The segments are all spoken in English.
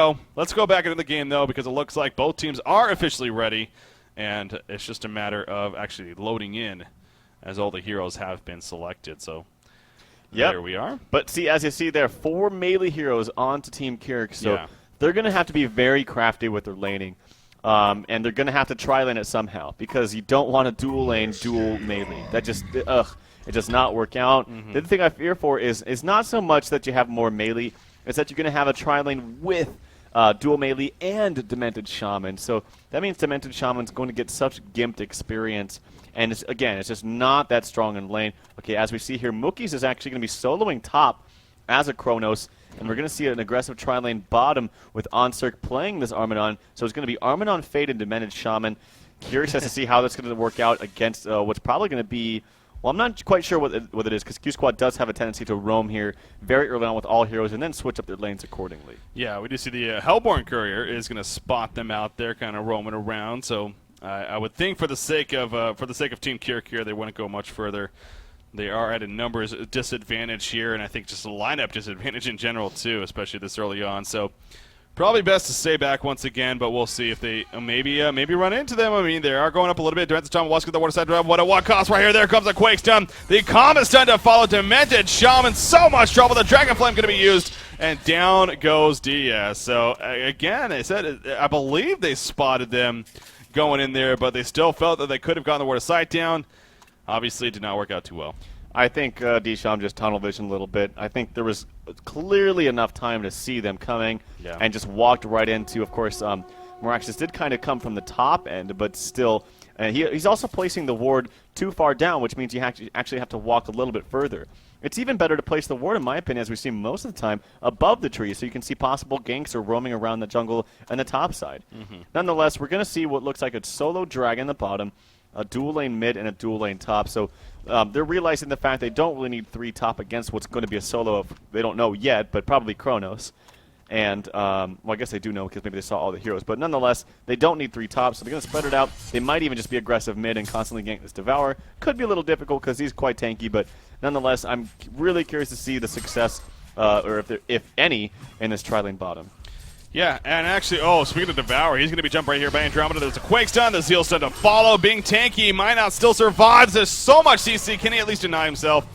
So let's go back into the game, though, because it looks like both teams are officially ready, and it's just a matter of actually loading in as all the heroes have been selected. So there we are. But see, as you see there, 4 melee heroes onto Team Kierk, so they're going to have to be very crafty with their laning. And they're going to have to tri-lane it somehow, because you don't want a dual lane, dual melee. That just, it does not work out. The other thing I fear for is not so much that you have more melee, it's that you're going to have a tri-lane with dual melee and Demented Shaman. So that means Demented Shaman's going to get such gimped experience. And it's just not that strong in lane. Okay, as we see here, Mookie's is actually going to be soloing top as a Chronos. And we're going to see an aggressive tri-lane bottom with Onsirk playing this Armadon. So it's going to be Armadon, Fade, and Demented Shaman. Curious as to see how that's going to work out against what's probably going to be... Well, I'm not quite sure what it is, because QsQ does have a tendency to roam here very early on with all heroes and then switch up their lanes accordingly. Yeah, we do see the Hellborn Courier is going to spot them out there kind of roaming around. So I would think for the sake of Team Kierk here, they wouldn't go much further. They are at a numbers disadvantage here, and I think just a lineup disadvantage in general, too, especially this early on. So probably best to stay back once again, but we'll see if they maybe run into them. I mean, they are going up a little bit. Demented Shaman wants to get the water side. What at what cost right here? There comes a Quake Stun. The Comet Stun to follow Demented Shaman. So much trouble. The Dragon Flame going to be used, and down goes Diaz. So, again, I believe they spotted them going in there, but they still felt that they could have gotten the water side down. Obviously, it did not work out too well. I think Desham just tunnel vision a little bit. I think there was clearly enough time to see them coming and just walked right into, of course, Meraxis did kind of come from the top end, but still, he's also placing the ward too far down, which means you actually have to walk a little bit further. It's even better to place the ward, in my opinion, as we see most of the time, above the tree, so you can see possible ganks or roaming around the jungle and the top side. Nonetheless, we're going to see what looks like a solo dragon in the bottom, a dual lane mid, and a dual lane top. So they're realizing the fact they don't really need 3 top against what's going to be a solo of, they don't know yet, but probably Chronos. And, well, I guess they do know because maybe they saw all the heroes. But nonetheless, they don't need 3 tops, so they're going to spread it out. They might even just be aggressive mid and constantly gank this Devour. Could be a little difficult because he's quite tanky, but nonetheless, I'm really curious to see the success, or if any, in this tri-lane bottom. Yeah, and actually, speaking of Devour, he's going to be jumped right here by Andromeda. There's a Quake Stun, the Zeal Stun to follow. Being tanky, might not still survives. There's so much CC. Can he at least deny himself?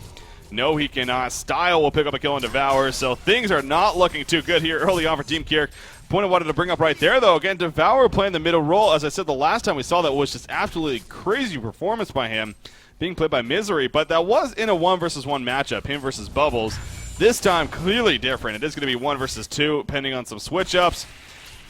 No, he cannot. Style will pick up a kill on Devour, so things are not looking too good here early on for Team Kierk. Point I wanted to bring up right there, though, again, Devour playing the middle role. As I said the last time we saw that was just absolutely crazy performance by him, being played by Misery, but that was in a 1 versus 1 matchup, him versus Bubbles. This time, clearly different. It is going to be 1 versus 2, depending on some switch-ups.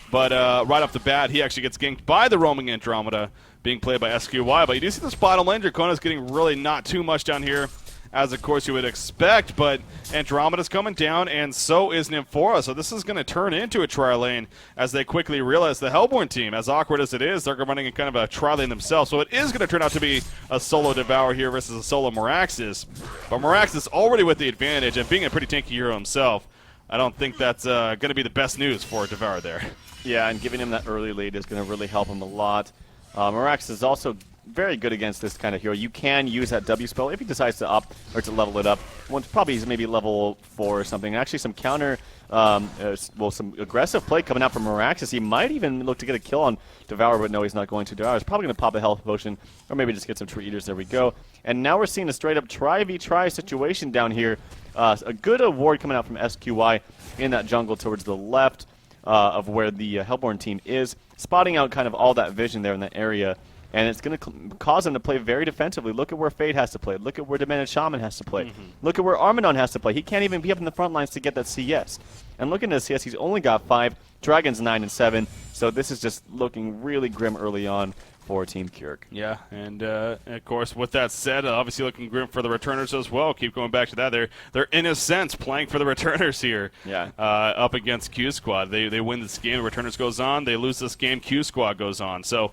But right off the bat, he actually gets ganked by the roaming Andromeda, being played by SQY. But you do see this bottom lane. Dracona's getting really not too much down here, as of course you would expect. But Andromeda's coming down, and so is Nymphora. So this is going to turn into a tri-lane as they quickly realize the Hellborn team, as awkward as it is, they're running in kind of a tri-lane themselves. So it is going to turn out to be a solo Devour here versus a solo Meraxis. But Meraxis already with the advantage, and being a pretty tanky hero himself, I don't think that's going to be the best news for Devour there. Yeah, and giving him that early lead is going to really help him a lot. Meraxis is also very good against this kind of hero. You can use that W spell if he decides to up or to level it up. Once probably he's maybe level 4 or something. Actually, some counter, some aggressive play coming out from Meraxis. He might even look to get a kill on Devour, but no, he's not going to. Devour is probably going to pop a health potion or maybe just get some tree eaters. There we go. And now we're seeing a straight up try-v-try situation down here. A good award coming out from SQY in that jungle towards the left of where the Hellborn team is, spotting out kind of all that vision there in that area. And it's going to cause them to play very defensively. Look at where Fade has to play. Look at where Demented Shaman has to play. Look at where Armadon has to play. He can't even be up in the front lines to get that CS. And looking at the CS, he's only got 5. Dragon's 9 and 7. So this is just looking really grim early on for Team Kierk. Yeah, and of course, with that said, obviously looking grim for the returners as well. Keep going back to that. They're in a sense playing for the returners here. Yeah. Up against QsQ. They win this game. The returners goes on. They lose this game. QsQ goes on. So.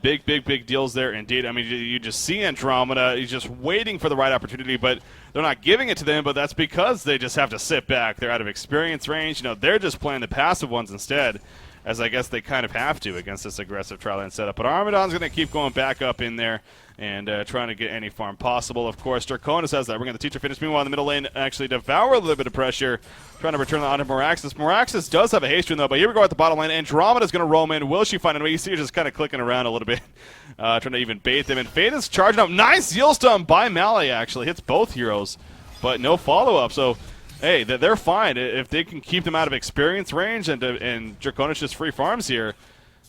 Big deals there indeed. I mean, you just see Andromeda. He's just waiting for the right opportunity, but they're not giving it to them, but that's because they just have to sit back. They're out of experience range. You know, they're just playing the passive ones instead. as I guess they kind of have to against this aggressive trial lane setup. But Armadon's going to keep going back up in there and trying to get any farm possible. Of course, Draconis has that. We're going to teacher finish. Meanwhile, in the middle lane, actually Devour a little bit of pressure, trying to return that onto Moraxis. Moraxis does have a haste rune, though, but here we go at the bottom lane. Andromeda's going to roam in. Will she find a way? You see her just kind of clicking around a little bit, trying to even bait them. And Fade is charging up. Nice Zeal Stun by Mally, actually. Hits both heroes, but no follow-up. So, hey, they're fine. If they can keep them out of experience range and Draconis just free farms here,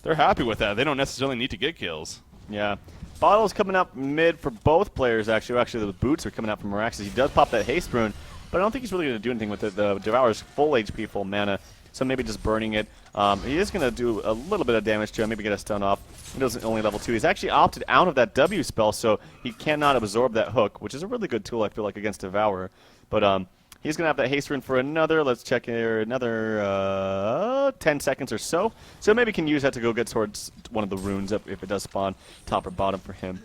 they're happy with that. They don't necessarily need to get kills. Yeah. Bottle's coming up mid for both players, actually. Actually, the boots are coming out from Moraxis. He does pop that haste rune, but I don't think he's really going to do anything with it. The Devour's full HP, full mana, so maybe just burning it. He is going to do a little bit of damage to him, maybe get a stun off. He doesn't only level 2. He's actually opted out of that W spell, so he cannot absorb that hook, which is a really good tool, I feel like, against Devour. But he's going to have that haste rune for another, let's check here, another 10 seconds or so. So maybe can use that to go get towards one of the runes if it does spawn top or bottom for him.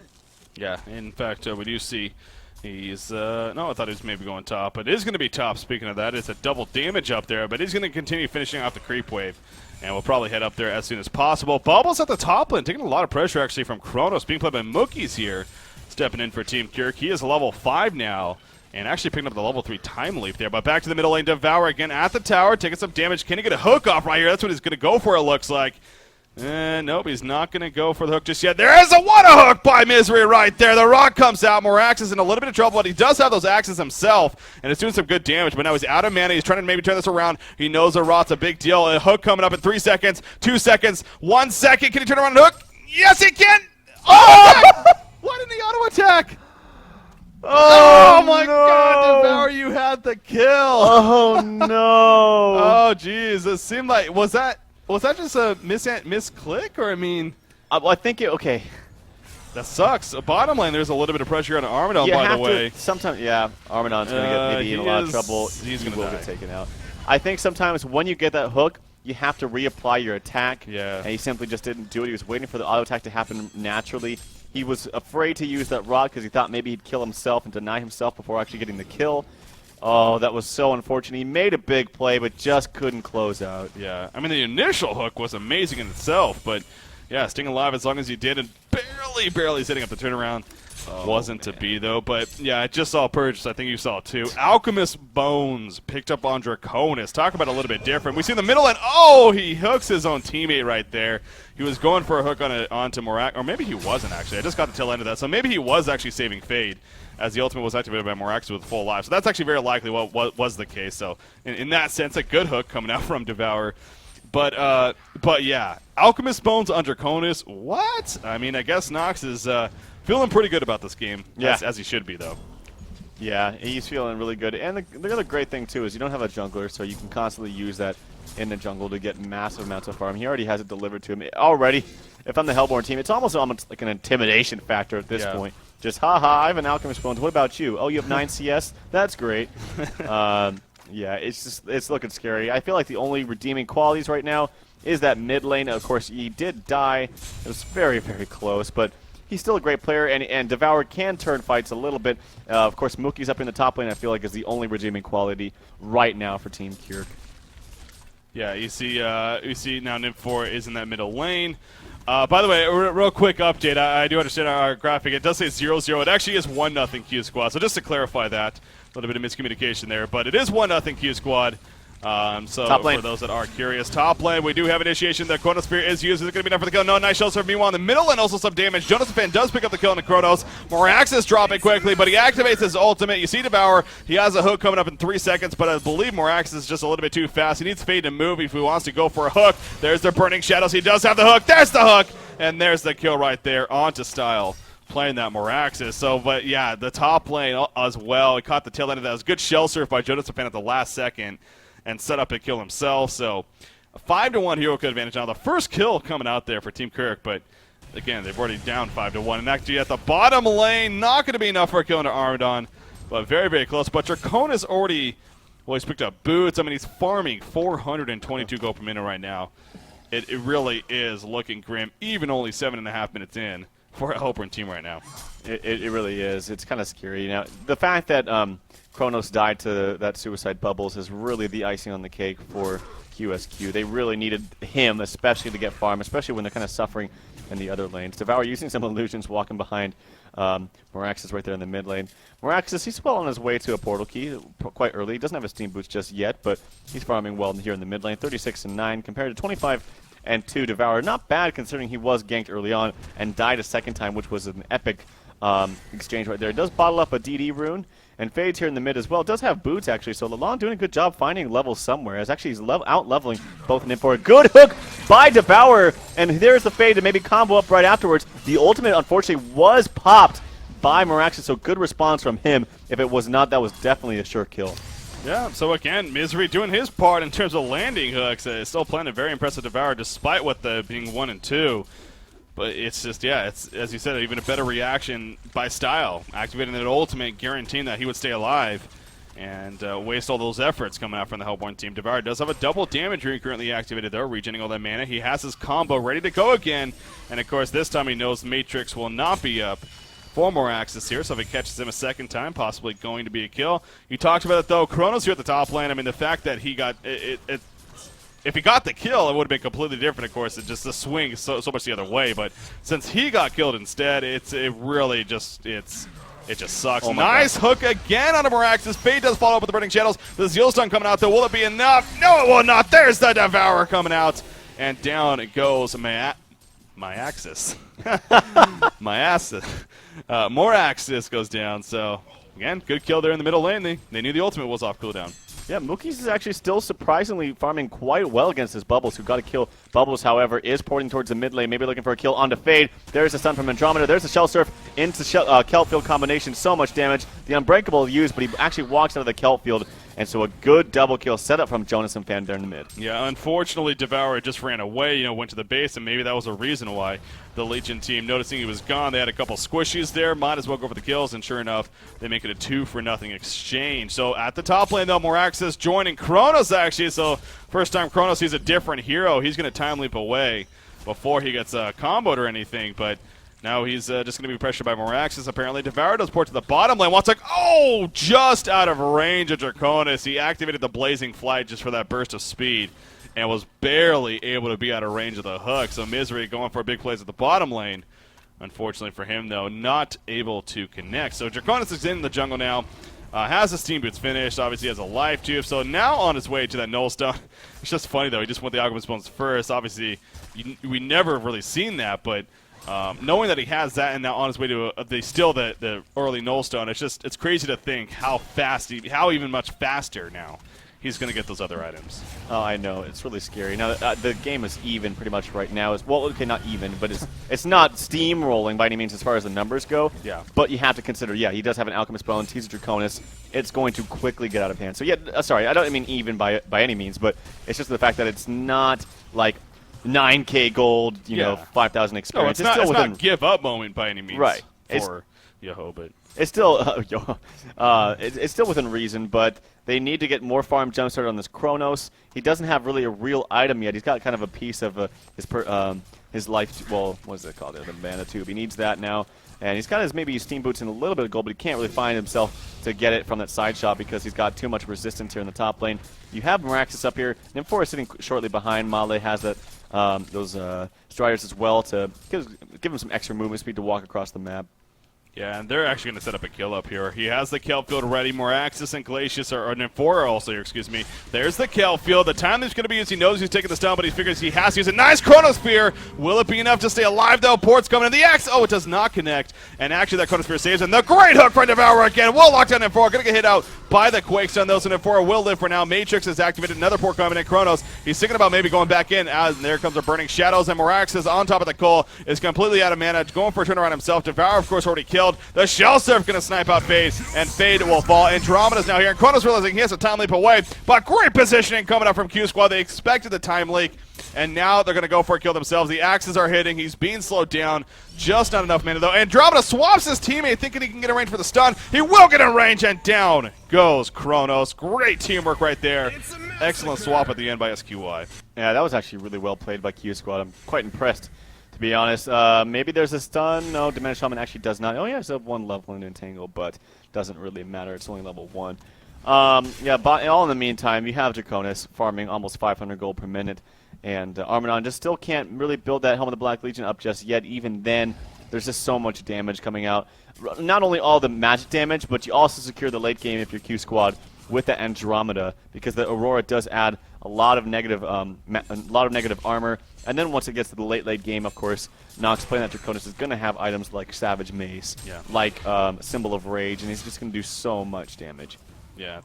Yeah, in fact, we do see he's, no, I thought he was maybe going top, but it is going to be top. Speaking of that, it's a double damage up there, but he's going to continue finishing off the creep wave. And we'll probably head up there as soon as possible. Bubbles at the top lane, taking a lot of pressure actually from Kronos, being played by Mookie's here, stepping in for Team Kierk. He is level 5 now. And actually picking up the level 3 time leap there. But back to the middle lane, Devour again at the tower, taking some damage. Can he get a hook off right here? That's what he's going to go for, it looks like. Nope, he's not going to go for the hook just yet. There is a hook by Misery right there. The rock comes out. Moraxis in a little bit of trouble, but he does have those axes himself, and it's doing some good damage. But now he's out of mana. He's trying to maybe turn this around. He knows a rot's a big deal. A hook coming up in 3 seconds, 2 seconds, 1 second. Can he turn around and hook? Yes, he can! Oh! What in the auto attack? Oh my God, Devour, you had the kill! Oh no! Oh jeez, it seemed like was that just a misclick, or I mean, well, I think okay. That sucks. Bottom lane, there's a little bit of pressure on Armadon, by the way. Sometimes, yeah, Armadon's gonna get maybe in a lot of trouble. He's gonna get taken out. I think sometimes when you get that hook, you have to reapply your attack. Yeah. And he simply just didn't do it. He was waiting for the auto attack to happen naturally. He was afraid to use that rod because he thought maybe he'd kill himself and deny himself before actually getting the kill. Oh, that was so unfortunate. He made a big play, but just couldn't close out. Yeah, I mean, the initial hook was amazing in itself, but yeah, staying alive as long as he did and barely setting up the turnaround. Wasn't to be, though. But, yeah, I just saw Purge, so I think you saw it, too. Alchemist Bones picked up on Draconis. Talk about a little bit different. We see in the middle, and, oh, he hooks his own teammate right there. He was going for a hook onto Morak, or maybe he wasn't, actually. I just got the tail end of that. So maybe he was actually saving Fade, as the ultimate was activated by Moraxis with full life. So that's actually very likely what was the case. So, in that sense, a good hook coming out from Devour. But yeah, Alchemist Bones on Draconis. What? I mean, I guess Nox is feeling pretty good about this game, as he should be, though. Yeah, he's feeling really good. And the other great thing, too, is you don't have a jungler, so you can constantly use that in the jungle to get massive amounts of farm. He already has it delivered to him. Already, if I'm the Hellborn team, it's almost like an intimidation factor at this point. Just, haha, I have an Alchemist Bones. What about you? Oh, you have 9 CS? That's great. Yeah, it's looking scary. I feel like the only redeeming qualities right now is that mid lane. Of course, he did die. It was very, very close, but he's still a great player, and Devour can turn fights a little bit. Of course, Mookie's up in the top lane, I feel like, is the only redeeming quality right now for Team Kierk. Yeah, you see now Nymph4 is in that middle lane. By the way, real quick update. I do understand our graphic. It does say 0-0. It actually is 1-0 QsQ. So just to clarify that, a little bit of miscommunication there. But it is 1-0 QsQ. So for those that are curious, top lane, we do have initiation. The Chronosphere is used. Is it going to be enough for the kill? No, nice shell serve. Meanwhile, in the middle and also some damage. Jonathan does pick up the kill on the Chronos. Moraxis dropping quickly, but he activates his ultimate. You see Devour. He has a hook coming up in 3 seconds, but I believe Moraxis is just a little bit too fast. He needs Fade to move if he wants to go for a hook. There's the Burning Shadows. He does have the hook. There's the hook. And there's the kill right there onto Style, playing that Moraxis. So, but yeah, the top lane as well. He caught the tail end of that. It was a good shell surf by Jonathan at the last second and set up a kill himself. So, a 5-1 hero kill advantage now. The first kill coming out there for Team Kierk, but again, they've already down 5-1. And actually at the bottom lane, not going to be enough for a kill into Armadon, but very, very close. But Draconis already, well, he's picked up boots. I mean, he's farming 422 gold per minute right now. It really is looking grim, even only 7.5 minutes in for a Hellborn team right now. It really is. It's kind of scary. Now, the fact that Kronos died to that suicide bubbles is really the icing on the cake for QsQ. They really needed him, especially to get farm, especially when they're kind of suffering in the other lanes. Devour using some illusions, walking behind Moraxis right there in the mid lane. Moraxis, he's well on his way to a portal key quite early. He doesn't have a steam boost just yet, but he's farming well here in the mid lane. 36-9 compared to 25-2 Devour. Not bad considering he was ganked early on and died a second time, which was an epic exchange right there. It does bottle up a DD rune. And Fade's here in the mid as well. Does have boots, actually, so Lalonde doing a good job finding levels somewhere. As actually he's out-leveling both Nymphoria. Good hook by Devour, and there's the Fade to maybe combo up right afterwards. The ultimate, unfortunately, was popped by Moraxis, so good response from him. If it was not, that was definitely a sure kill. Yeah, so again, Misery doing his part in terms of landing hooks. Still playing a very impressive Devour, despite what the being 1 and 2. But it's just, yeah, it's, as you said, even a better reaction by style. Activating that ultimate, guaranteeing that he would stay alive and waste all those efforts coming out from the Hellborn team. Devour does have a double damage rune currently activated there, regenerating all that mana. He has his combo ready to go again. And, of course, this time he knows Matrix will not be up for Moraxis here, so if he catches him a second time, possibly going to be a kill. You talked about it, though. Kronos here at the top lane. I mean, the fact that he got if he got the kill, it would have been completely different, of course. It's just the swing so much the other way. But since he got killed instead, it just sucks. Oh nice hook again on a Moraxis. Fade does follow up with the Burning Shadows. The Zeal Stun coming out, though. Will it be enough? No, it will not. There's the Devourer coming out. And down it goes Moraxis. Moraxis goes down. So, again, good kill there in the middle lane. They knew the ultimate was off cooldown. Yeah, Mookie's is actually still surprisingly farming quite well against his Bubbles, who got a kill. Bubbles, however, is porting towards the mid lane, maybe looking for a kill onto Fade. There's a stun from Andromeda. There's a Shell Surf into Kelp Field combination. So much damage. The Unbreakable used, but he actually walks out of the Kelp Field. And so a good double kill setup from Jonas and Fan there in the mid. Yeah, unfortunately, Devourer just ran away, went to the base, and maybe that was a reason why the Legion team, noticing he was gone, they had a couple squishies there, might as well go for the kills, and sure enough, they make it a 2-0 exchange. So at the top lane, though, Moraxis joining Kronos, actually, so first time Kronos sees a different hero, he's going to time leap away before he gets comboed or anything, but now he's just going to be pressured by Moraxis, apparently. Devour does port to the bottom lane. Just out of range of Draconis. He activated the Blazing Flight just for that burst of speed and was barely able to be out of range of the hook. So Misery going for big plays at the bottom lane. Unfortunately for him, though, not able to connect. So Draconis is in the jungle now. Has his Steam Boots finished. Obviously has a life tube. So now on his way to that Null Stone. It's just funny, though. He just went the Alchemist Bones first. Obviously, we never have really seen that, but knowing that he has that and now on his way to the early Null Stone, it's crazy to think how even much faster now he's going to get those other items. Oh, I know. It's really scary. Now, the game is even pretty much right now. Okay, not even, but it's not steamrolling by any means as far as the numbers go. Yeah. But you have to consider, yeah, he does have an Alchemist Bones. He's a Draconis. It's going to quickly get out of hand. So, yeah, sorry, I don't mean even by any means, but it's just the fact that it's not like 9K gold, 5,000 experience. No, it's not give up moment by any means. Right. For Yoho, but it's still it's still within reason, but they need to get more farm jumpstart on this Kronos. He doesn't have really a real item yet. He's got kind of a piece of his life. Well, what is it called? The mana tube. He needs that now, and he's got his maybe Steam Boots and a little bit of gold, but he can't really find himself to get it from that side shot because he's got too much resistance here in the top lane. You have Moraxis up here. Nymphoria sitting shortly behind. Male has that those Striders as well to give him some extra movement speed to walk across the map. Yeah, and they're actually going to set up a kill up here. He has the Kelp Field ready. Moraxis and Glacius, or Nymphoria also here, excuse me. There's the Kelp Field. The time that's going to be used, he knows he's taking the stun, but he figures he has to use a nice Chronosphere. Will it be enough to stay alive, though? Port's coming in. The X, it does not connect. And actually, that Chronosphere saves him. The great hook for Devourer again. Will lock down Nymphoria. Going to get hit out by the Quake Stun, though, so Nymphoria will live for now. Matrix is activated. Another port coming in. Kronos, he's thinking about maybe going back in, and there comes the Burning Shadows, and Moraxis on top of the Cole is completely out of mana, going for a turnaround himself. Devourer, of course, already killed. The Shell Surf going to snipe out Fade, and Fade will fall. Andromeda's now here, and Kronos realizing he has a time leap away, but great positioning coming up from QsQ. They expected the time leak, and now they're going to go for a kill themselves. The axes are hitting. He's being slowed down. Just not enough mana, though. Andromeda swaps his teammate, thinking he can get in range for the stun. He will get in range, and down goes Kronos. Great teamwork right there. Excellent swap at the end by SQY. Yeah, that was actually really well played by QsQ. I'm quite impressed, to be honest. Maybe there's a stun. No, Diminished Shaman actually does not. Oh, yeah, it's a 1 level in Entangle, but doesn't really matter. It's only level 1. Yeah, but all in the meantime, you have Draconis farming almost 500 gold per minute, and Armadon just still can't really build that Helm of the Black Legion up just yet. Even then, there's just so much damage coming out. Not only all the magic damage, but you also secure the late game if you're Q squad with the Andromeda, because the Aurora does add a lot of negative, armor. And then once it gets to the late game, of course, Nox playing that Draconis is going to have items like Savage Mace, like Symbol of Rage, and he's just going to do so much damage. Yeah,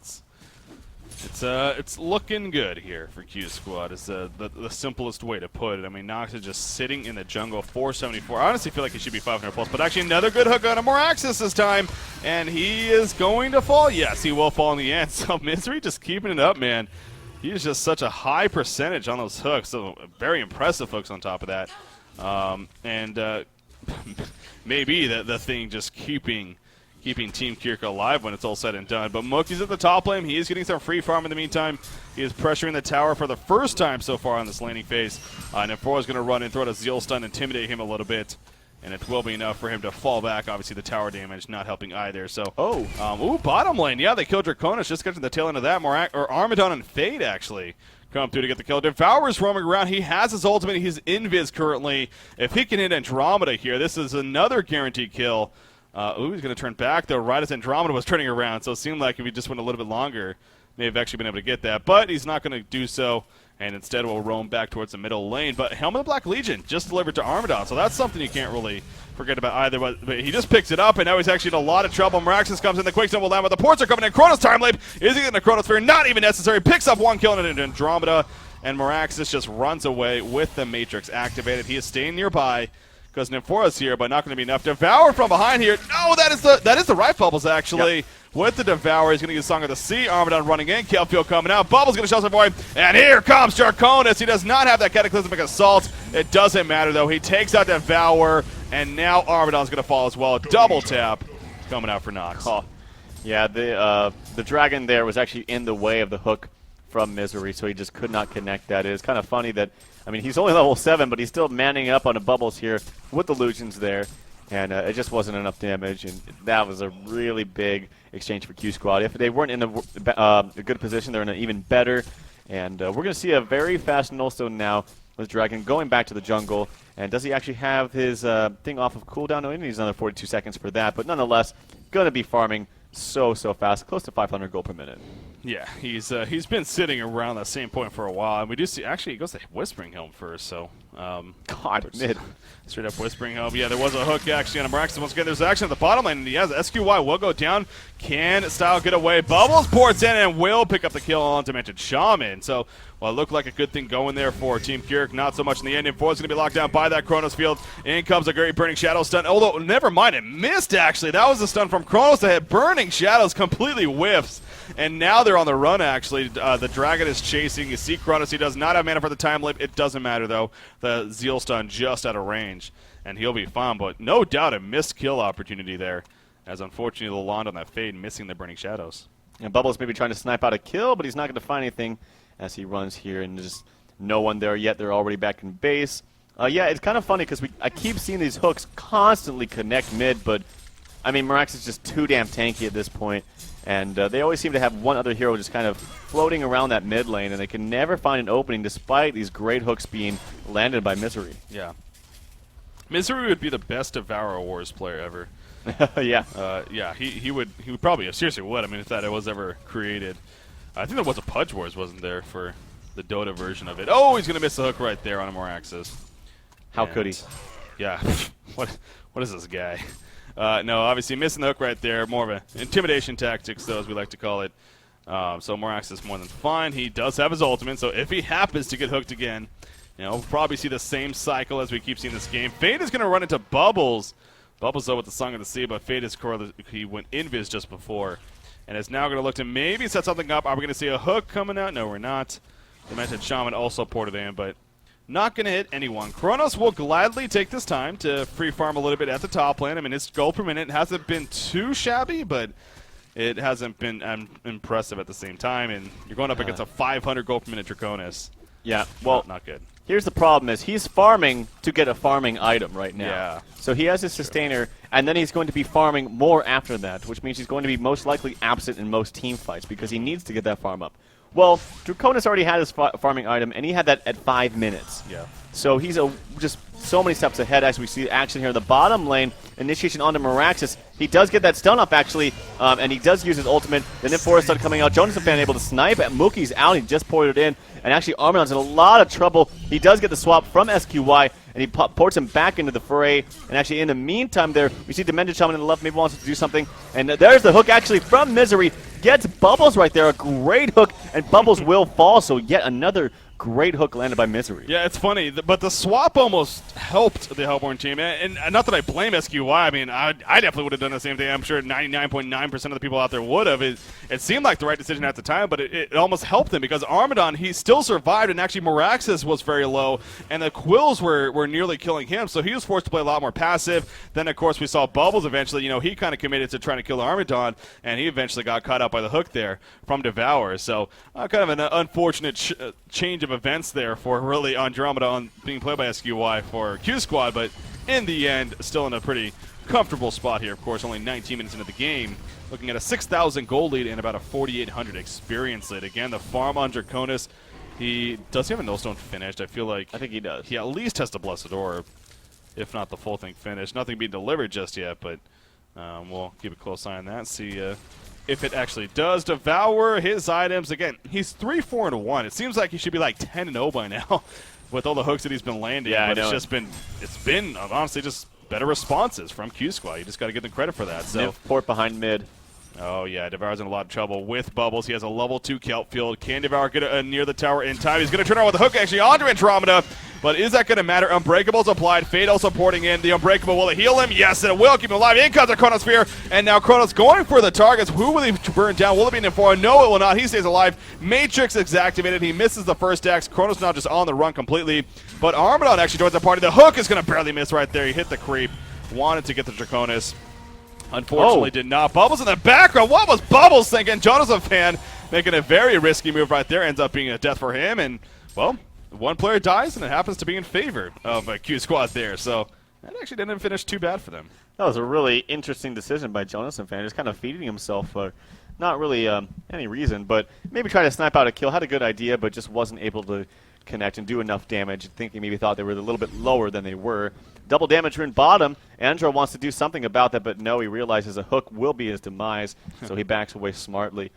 it's looking good here for Q Squad. Is the simplest way to put it. I mean, Nox is just sitting in the jungle, 474. I honestly feel like he should be 500 plus, but actually another good hook on a Moraxis this time, and he is going to fall. Yes, he will fall in the end. So Misery just keeping it up, man. He is just such a high percentage on those hooks. So very impressive hooks on top of that, and maybe the thing just keeping Team Kierk alive when it's all said and done. But Mookie's at the top lane. He is getting some free farm in the meantime. He is pressuring the tower for the first time so far on this laning phase. Nymphora is going to run and throw a Zeal Stun, intimidate him a little bit. And it will be enough for him to fall back. Obviously, the tower damage not helping either. So, bottom lane. Yeah, they killed Draconis. Just got to the tail end of that. Armadon and Fade, actually, come through to get the kill. Devour's roaming around. He has his ultimate. He's invis currently. If he can hit Andromeda here, this is another guaranteed kill. He's going to turn back, though, right as Andromeda was turning around. So it seemed like if he just went a little bit longer, may have actually been able to get that. But he's not going to do so, and instead will roam back towards the middle lane. But Helm of the Black Legion just delivered to Armadon, so that's something you can't really forget about either. But he just picks it up, and now he's actually in a lot of trouble. Meraxis comes in, the Quickstone will land, but the ports are coming in. Chronos time leap. Is he getting the Chronosphere? Not even necessary. Picks up one kill in Andromeda, and Meraxis just runs away with the Matrix activated. He is staying nearby, because Nymphora's here, but not going to be enough. Devour from behind here. No, that is the right Bubbles, actually. Yep. With the Devour, he's going to get Song of the Sea. Armadon running in. Kelfield coming out. Bubbles going to shelter for him. And here comes Draconis. He does not have that Cataclysmic Assault. It doesn't matter, though. He takes out Devour, and now Armadon's going to fall as well. Double tap coming out for Nox. Oh. Yeah, the Dragon there was actually in the way of the hook from Misery, so he just could not connect that. It is kind of funny that, I mean, he's only level 7, but he's still manning up on the Bubbles here with the Illusions there, and it just wasn't enough damage, and that was a really big exchange for Q Squad. If they weren't in a good position, they're in an even better, and we're going to see a very fast Nullstone now with Dragon going back to the jungle, and does he actually have his thing off of cooldown? No, he needs another 42 seconds for that, but nonetheless, going to be farming so fast, close to 500 gold per minute. Yeah, he's been sitting around that same point for a while, and we do see, actually, he goes to Whispering Helm first, so God, mid. Straight up Whispering Helm. Yeah, there was a hook actually on Meraxis. Once again, there's action at the bottom lane, and he has SQY will go down. Can Style get away? Bubbles ports in and will pick up the kill on Dimension Shaman. So, well, it looked like a good thing going there for Team Kierk. Not so much in the end. Nymphora's going to be locked down by that Chronos field. In comes a great Burning Shadow stun. Although, never mind, it missed actually. That was a stun from Chronos that hit Burning Shadows, completely whiffs. And now they're on the run, actually. The Dragon is chasing. You see Chronos. He does not have mana for the time limit. It doesn't matter, though. The Zeal stun just out of range, and he'll be fine. But no doubt a missed kill opportunity there, as unfortunately the Lalonde on that Fade missing the Burning Shadows. And Bubbles maybe trying to snipe out a kill, but he's not going to find anything as he runs here, and just no one there yet. They're already back in base. Yeah, it's kind of funny because I keep seeing these hooks constantly connect mid, but I mean, Merax is just too damn tanky at this point. And they always seem to have one other hero just kind of floating around that mid lane, and they can never find an opening despite these great hooks being landed by Misery. Yeah. Misery would be the best Devour Wars player ever. Yeah. Yeah, he would probably, seriously would. I mean, if that was ever created. I think there was a Pudge Wars, wasn't there, for the Dota version of it. Oh, he's going to miss the hook right there on a Moraxis. How could he? Yeah. What is this guy? No, obviously missing the hook right there. More of an intimidation tactics, though, as we like to call it. So Moraxis is more than fine. He does have his ultimate, so if he happens to get hooked again, you know, we'll probably see the same cycle as we keep seeing this game. Fade is going to run into Bubbles. Bubbles, though, with the Song of the Sea, but Fade is he went invis just before. And is now going to look to maybe set something up. Are we going to see a hook coming out? No, we're not. Dimension Shaman also ported in, but not going to hit anyone. Chronos will gladly take this time to free farm a little bit at the top lane. I mean, his gold per minute hasn't been too shabby, but it hasn't been impressive at the same time. And you're going up against a 500 gold per minute Draconis. Yeah, well, not good. Here's the problem: is he's farming to get a farming item right now. Yeah. So he has his sustainer, And then he's going to be farming more after that, which means he's going to be most likely absent in most team fights because he needs to get that farm up. Well, Draconis already had his farming item, and he had that at 5 minutes. Yeah. So he's just so many steps ahead as we see action here in the bottom lane. Initiation onto Meraxis. He does get that stun off, actually, and he does use his ultimate. The Nymphora started coming out. Jonas fan able to snipe it. Mookie's out. He just ported it in. And actually, Armadon's in a lot of trouble. He does get the swap from SQY, and he ports him back into the fray. And actually, in the meantime there, we see Demented Shaman in the left maybe wants to do something. And there's the hook, actually, from Misery. Gets Bubbles right there. A great hook, and Bubbles will fall. So yet another great hook landed by Misery. Yeah, it's funny, but the swap almost helped the Hellborn team. And not that I blame SQY. I mean, I definitely would have done the same thing. I'm sure 99.9% of the people out there would have. It seemed like the right decision at the time, but it almost helped him because Armadon, he still survived, and actually Meraxis was very low, and the Quills were nearly killing him, so he was forced to play a lot more passive. Then, of course, we saw Bubbles eventually. He kind of committed to trying to kill Armadon, and he eventually got caught up by the hook there from Devour. So kind of an unfortunate change of events there for really Andromeda being played by SQY for Q Squad, but in the end, still in a pretty comfortable spot here. Of course, only 19 minutes into the game, looking at a 6,000 gold lead and about a 4,800 experience lead. Again, the farm on Draconis. Does he have a no-stone finished? I feel like I think he does. He at least has the Blessed Orb, if not the full thing finished. Nothing being delivered just yet, but we'll keep a close eye on that. See if it actually does devour his items. Again, he's 3-4-1. It seems like he should be like 10-0 by now with all the hooks that he's been landing. Yeah, but it's been honestly just better responses from Q Squad. You just got to give them credit for that. So Port behind mid. Oh, yeah, Devour's in a lot of trouble with Bubbles. He has a level 2 Kelp Field. Can Devour get near the tower in time? He's going to turn around with a hook, actually, onto Andromeda. But is that going to matter? Unbreakable's applied. Fade also porting in. The Unbreakable, will it heal him? Yes, it will. Keep him alive. In comes the Chronosphere. And now Chronos going for the targets. Who will he burn down? Will it be Nymphora? No, it will not. He stays alive. Matrix is activated. He misses the first axe. Chronos now just on the run completely. But Armadon actually joins the party. The hook is going to barely miss right there. He hit the creep. Wanted to get the Draconis. Unfortunately, did not. Bubbles in the background. What was Bubbles thinking? Jonathan fan making a very risky move right there. Ends up being a death for him. And, well, one player dies, and it happens to be in favor of a Q Squad there. So that actually didn't finish too bad for them. That was a really interesting decision by Jonathan fan. Just kind of feeding himself for not really any reason, but maybe trying to snipe out a kill. Had a good idea, but just wasn't able to connect and do enough damage. Thinking maybe thought they were a little bit lower than they were. Double damage in bottom. Andro wants to do something about that, but no, he realizes a hook will be his demise, so he backs away smartly.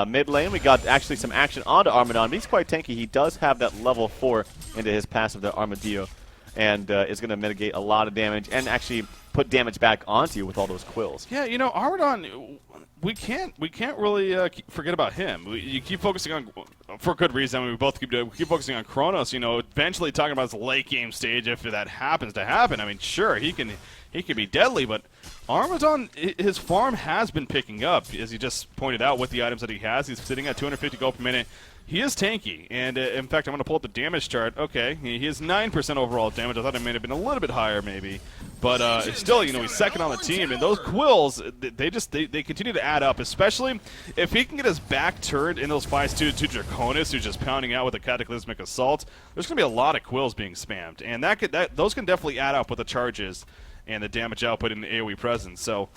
Mid lane, we got actually some action onto Armadon, but he's quite tanky. He does have that level 4 into his passive, the Armadillo, and is going to mitigate a lot of damage and actually put damage back onto you with all those quills. Yeah, Armadon, we can't really forget about him. You keep focusing on, for good reason. I mean, we both keep focusing on Chronos. Eventually talking about his late game stage if that happens to happen. I mean, sure, he can be deadly, but Armadon, his farm has been picking up, as he just pointed out with the items that he has. He's sitting at 250 gold per minute. He is tanky, and in fact, I'm going to pull up the damage chart. Okay, he has 9% overall damage. I thought it may have been a little bit higher, maybe, but still, he's second on the team. And those quills, they continue to add up, especially if he can get his back turned in those fights to Draconis, who's just pounding out with a cataclysmic assault. There's going to be a lot of quills being spammed, and those can definitely add up with the charges and the damage output in the AoE presence. So.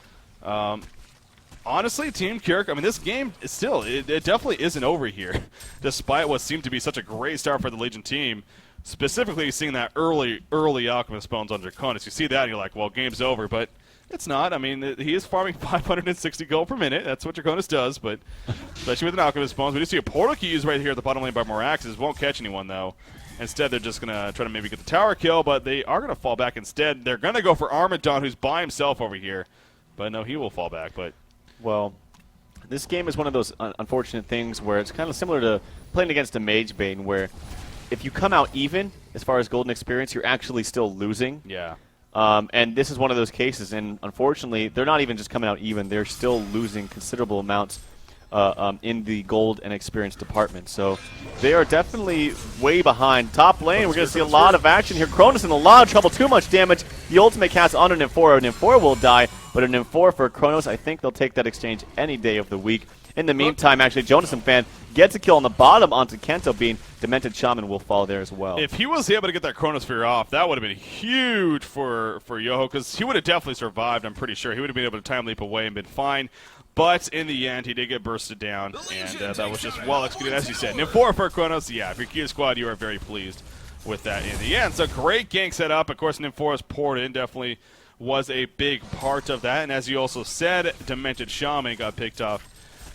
Honestly, Team Kierk, I mean, this game is still, it definitely isn't over here, despite what seemed to be such a great start for the Legion team. Specifically, seeing that early Alchemist bones on Draconis. You see that, and you're like, well, game's over, but it's not. I mean, he is farming 560 gold per minute. That's what Draconis does, but especially with an Alchemist bones. We do see a portal key used right here at the bottom lane by Meraxis. Won't catch anyone, though. Instead, they're just going to try to maybe get the tower kill, but they are going to fall back instead. They're going to go for Armadon, who's by himself over here. But no, he will fall back, but... Well, this game is one of those unfortunate things where it's kind of similar to playing against a Mage Bane, where if you come out even, as far as golden experience, you're actually still losing. Yeah. And this is one of those cases, and unfortunately, they're not even just coming out even. They're still losing considerable amounts in the gold and experience department. So they are definitely way behind. Top lane, we're going to see a lot of action here. Cronus in a lot of trouble, too much damage. The ultimate cast on a Nymphora. Nymphora will die, but a Nymphora for Chronos, I think they'll take that exchange any day of the week. In the meantime, actually, Jonathan fan gets a kill on the bottom onto Kento Bean. Demented Shaman will fall there as well. If he was able to get that Chronosphere off, that would have been huge for Yoho, because he would have definitely survived, I'm pretty sure. He would have been able to time leap away and been fine. But in the end, he did get bursted down, and that was just well executed, as you said. And 4 for Kronos, yeah, if you're Q Squad, you are very pleased with that in the end. So great gank set up. Of course, Nymphora's poured in, definitely was a big part of that. And as you also said, Demented Shaman got picked off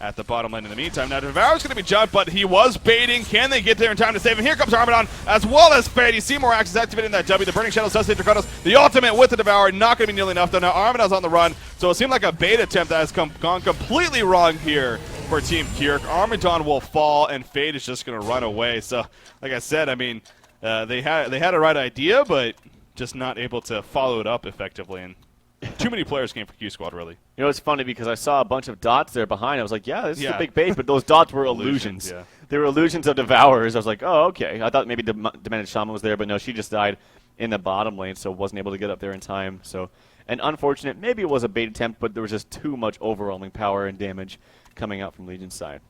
at the bottom lane in the meantime. Now, Devour's going to be jumped, but he was baiting. Can they get there in time to save him? Here comes Armadon, as well as Fade. You see Morax is activating that W. The Burning Shadows does hit Draconos. The ultimate with the Devour, not going to be nearly enough, though. Now Armadon's on the run, so it seemed like a bait attempt that has gone completely wrong here for Team Kierk. Armadon will fall, and Fade is just going to run away. So, like I said, I mean, they had a right idea, but just not able to follow it up effectively. And too many players came for Q Squad, really. You know, it's funny because I saw a bunch of dots there behind. I was like, yeah, this is a big bait, but those dots were illusions. Yeah. They were illusions of Devourers. I was like, oh, okay. I thought maybe Demented Shaman was there, but no, she just died in the bottom lane, so wasn't able to get up there in time. So, and unfortunate, maybe it was a bait attempt, but there was just too much overwhelming power and damage coming out from Legion's side.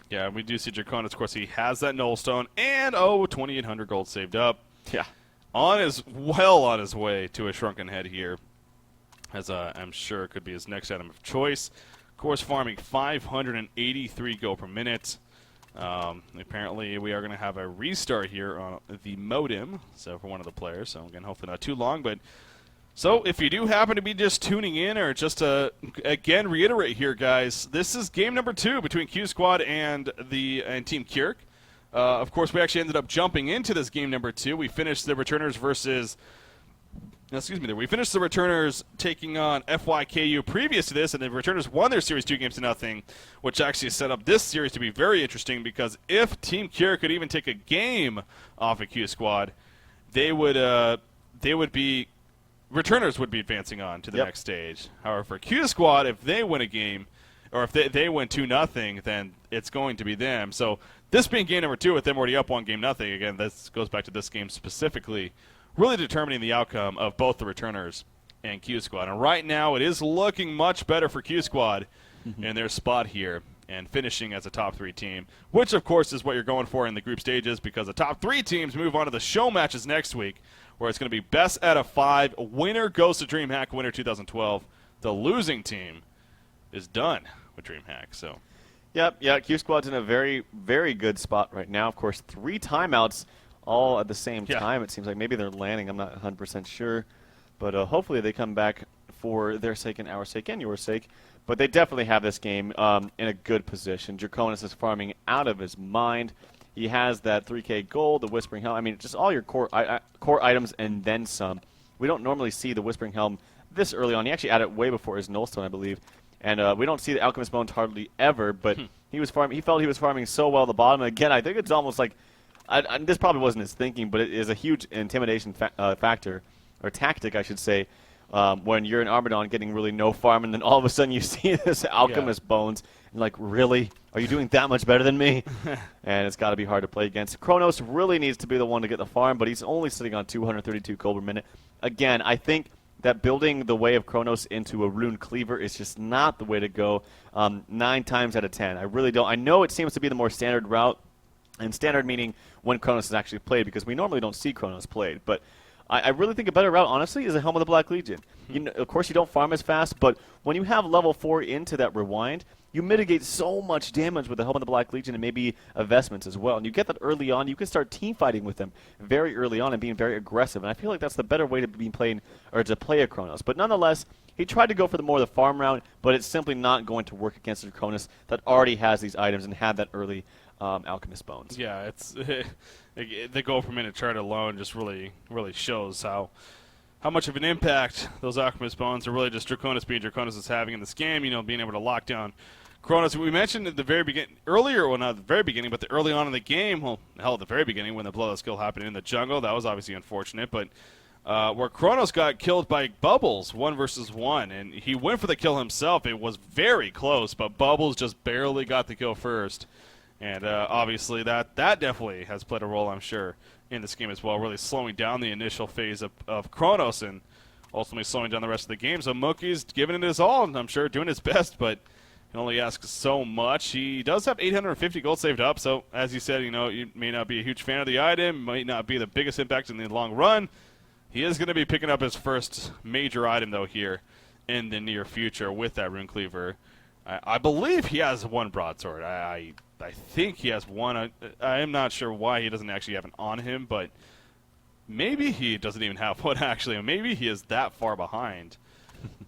Yeah, we do see Draconis. Of course, he has that Null Stone, and 2,800 gold saved up. Yeah. On his way to a Shrunken Head here, as I'm sure it could be his next item of choice. Of course, farming 583 gold per minute. Apparently, we are going to have a restart here on the modem, so for one of the players. So, again, hopefully not too long. But so, if you do happen to be just tuning in, or just to, again, reiterate here, guys, this is game number 2 between Q Squad and Team Kierk. Of course, we actually ended up jumping into this game number 2. We finished the Returners versus... we finished the Returners taking on FYKU previous to this, and the Returners won their series 2-0, which actually set up this series to be very interesting, because if Team Kierk could even take a game off of Q Squad, Returners would be advancing on to the next stage. However, for Q Squad, if they win a game, or if they win 2-0, then it's going to be them. So this being game number 2, with them already up 1-0, again, this goes back to this game specifically, really determining the outcome of both the Returners and Q Squad. And right now, it is looking much better for Q Squad in their spot here and finishing as a top 3 team, which, of course, is what you're going for in the group stages, because the top 3 teams move on to the show matches next week, where it's going to be best out of 5. Winner goes to DreamHack, winner 2012. The losing team is done with DreamHack. So, Yep, Q Squad's in a very, very good spot right now. Of course, 3 timeouts all at the same time. It seems like maybe they're landing. I'm not 100% sure. But hopefully they come back for their sake and our sake and your sake. But they definitely have this game in a good position. Draconis is farming out of his mind. He has that 3K gold, the Whispering Helm. I mean, just all your core items and then some. We don't normally see the Whispering Helm this early on. He actually added it way before his Nullstone, I believe. And we don't see the Alchemist Bones hardly ever. But he felt he was farming so well at the bottom. And again, I think it's almost like... this probably wasn't his thinking, but it is a huge intimidation factor, or tactic, I should say, when you're an Armadon getting really no farm, and then all of a sudden you see this Alchemist Bones, and like, really? Are you doing that much better than me? And it's got to be hard to play against. Kronos really needs to be the one to get the farm, but he's only sitting on 232 gold per minute. Again, I think that building the way of Kronos into a Rune Cleaver is just not the way to go 9 times out of 10. I really don't. I know it seems to be the more standard route, and standard meaning when Kronos is actually played, because we normally don't see Kronos played. But I really think a better route, honestly, is a Helm of the Black Legion. You know, of course, you don't farm as fast, but when you have level 4 into that Rewind, you mitigate so much damage with the Helm of the Black Legion and maybe Vestments as well. And you get that early on. You can start team fighting with them very early on and being very aggressive. And I feel like that's the better way to be playing, or to play a Kronos. But nonetheless, he tried to go for the farm route, but it's simply not going to work against a Kronos that already has these items and had that early Alchemist Bones. Yeah, it's the gold per minute chart alone just really shows how much of an impact those Alchemist Bones are really just Draconis being Draconis is having in this game. You know, being able to lock down Kronos. We mentioned at the very beginning, well, not at the very beginning, but the early on in the game, well, hell, at the very beginning when the blowout skill happened in the jungle, that was obviously unfortunate, but where Kronos got killed by Bubbles 1 versus 1, and he went for the kill himself. It was very close, but Bubbles just barely got the kill first. And obviously that definitely has played a role, I'm sure, in this game as well, really slowing down the initial phase of Kronos and ultimately slowing down the rest of the game. So Mookie's giving it his all, and I'm sure doing his best, but Can only ask so much. He does have 850 gold saved up, so as you said, you may not be a huge fan of the item, might not be the biggest impact in the long run. He is going to be picking up his first major item, though, here in the near future with that Rune Cleaver. I believe he has one broadsword. I think he has one. I am not sure why he doesn't actually have it on him, but maybe he doesn't even have one, actually. Maybe he is that far behind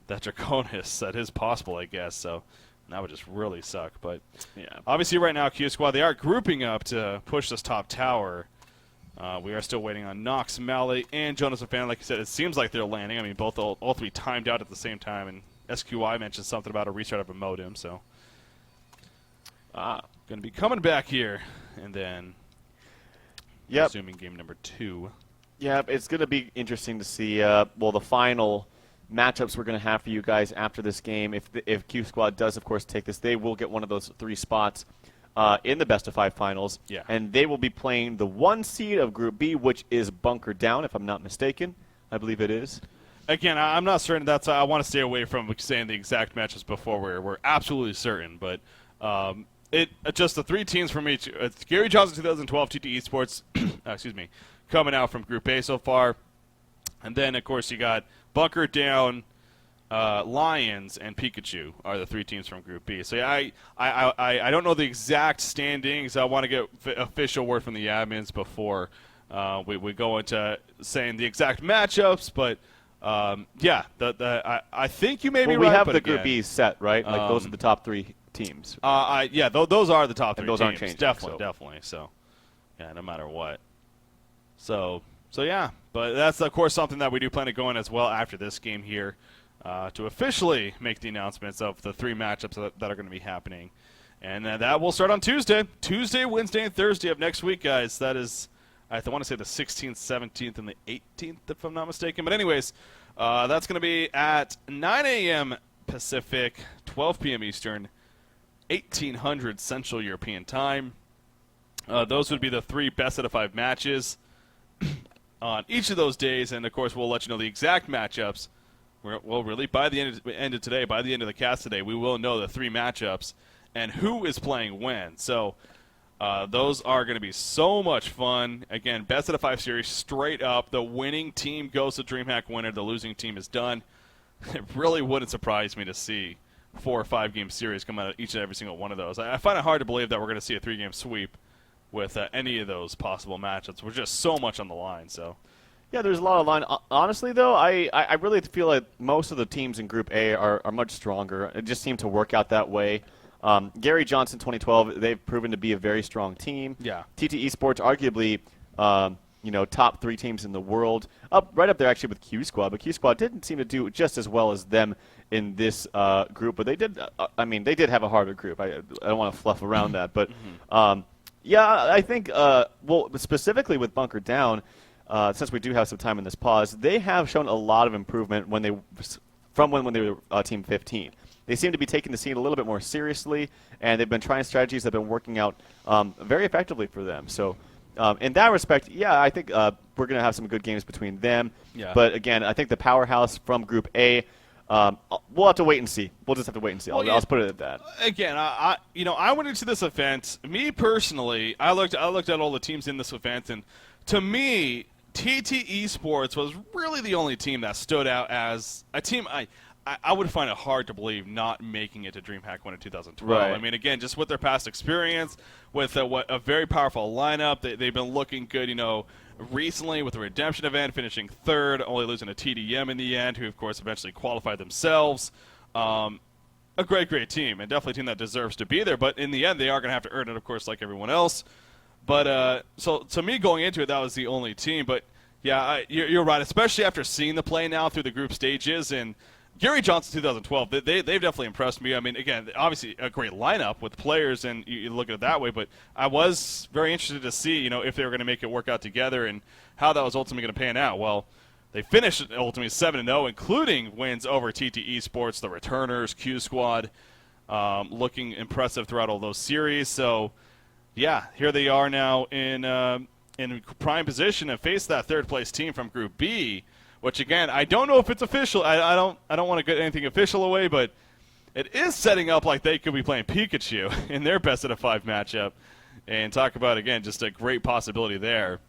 that Draconis. That is possible, I guess. So that would just really suck. But yeah, obviously right now, QsQ, they are grouping up to push this top tower. We are still waiting on Nox, Mally, and Jonas and Fan. Like you said, it seems like they're landing. I mean, all three timed out at the same time, and SQI mentioned something about a restart of a modem, so going to be coming back here, and then resuming game number 2. Yeah, it's going to be interesting to see, the final matchups we're going to have for you guys after this game. If QsQ does, of course, take this, they will get one of those 3 spots in the best-of-5 finals, and they will be playing the 1 seed of Group B, which is Bunker Down, if I'm not mistaken. I believe it is. Again, I'm not certain. I want to stay away from saying the exact matches before we're absolutely certain. But just the 3 teams from each. It's Gary Johnson 2012 TT Esports, excuse me, coming out from Group A so far, and then of course you got Bunker Down, Lions, and Pikachu are the 3 teams from Group B. So yeah, I don't know the exact standings. I want to get official word from the admins before we go into saying the exact matchups, but. I think you may be right. We have the Group B set, right? Like those are the top 3 teams. Those are the top 3 and those teams. Aren't changing, definitely. So, yeah, no matter what. So yeah, but that's of course something that we do plan to go in as well after this game here, to officially make the announcements of the 3 matchups that are going to be happening, and that will start on Tuesday, Wednesday, and Thursday of next week, guys. That is. I want to say the 16th, 17th, and the 18th, if I'm not mistaken. But anyways, that's going to be at 9 a.m. Pacific, 12 p.m. Eastern, 1800 Central European Time. Those would be the 3 best-out-of-5 matches on each of those days. And, of course, we'll let you know the exact matchups. Well, really, by the end of today, by the end of the cast today, we will know the 3 matchups and who is playing when. So... those are going to be so much fun. Again, best out of 5 series, straight up. The winning team goes to DreamHack winner. The losing team is done. It really wouldn't surprise me to see 4 or 5 game series come out of each and every single one of those. I find it hard to believe that we're going to see a 3-game sweep with any of those possible matchups. We're just so much on the line. So, yeah, there's a lot of line. Honestly, though, I really feel like most of the teams in Group A are much stronger. It just seemed to work out that way. Gary Johnson 2012, they've proven to be a very strong team. Yeah. TT Esports, arguably, top 3 teams in the world. Right up there, actually, with QsQ. But QsQ didn't seem to do just as well as them in this group. But they did, they did have a harder group. I don't want to fluff around that. But, I think, specifically with Bunker Down, since we do have some time in this pause, they have shown a lot of improvement when they were Team 15. They seem to be taking the scene a little bit more seriously, and they've been trying strategies that have been working out very effectively for them. So in that respect, yeah, I think we're going to have some good games between them. Yeah. But, again, I think the powerhouse from Group A, we'll have to wait and see. We'll just have to wait and see. I'll just put it at that. Again, I went into this event. Me personally, I looked at all the teams in this event, and to me, TT Esports was really the only team that stood out as a team I would find it hard to believe not making it to DreamHack Winter 2012. Right. I mean, again, just with their past experience, with a very powerful lineup, they've been looking good, recently with the Redemption event, finishing 3rd, only losing to TDM in the end, who, of course, eventually qualified themselves. A great team, and definitely a team that deserves to be there. But in the end, they are going to have to earn it, of course, like everyone else. But so to me, going into it, that was the only team. But, yeah, you're right, especially after seeing the play now through the group stages. And Gary Johnson 2012, they've definitely impressed me. I mean, again, obviously a great lineup with players, and you look at it that way. But I was very interested to see, if they were going to make it work out together and how that was ultimately going to pan out. Well, they finished ultimately 7-0, including wins over TT Esports, the returners, QsQ, looking impressive throughout all those series. So, yeah, here they are now in prime position and face that 3rd-place team from Group B. Which, again, I don't know if it's official. I don't want to get anything official away, but it is setting up like they could be playing Pikachu in their best-of-5 matchup. And talk about, again, just a great possibility there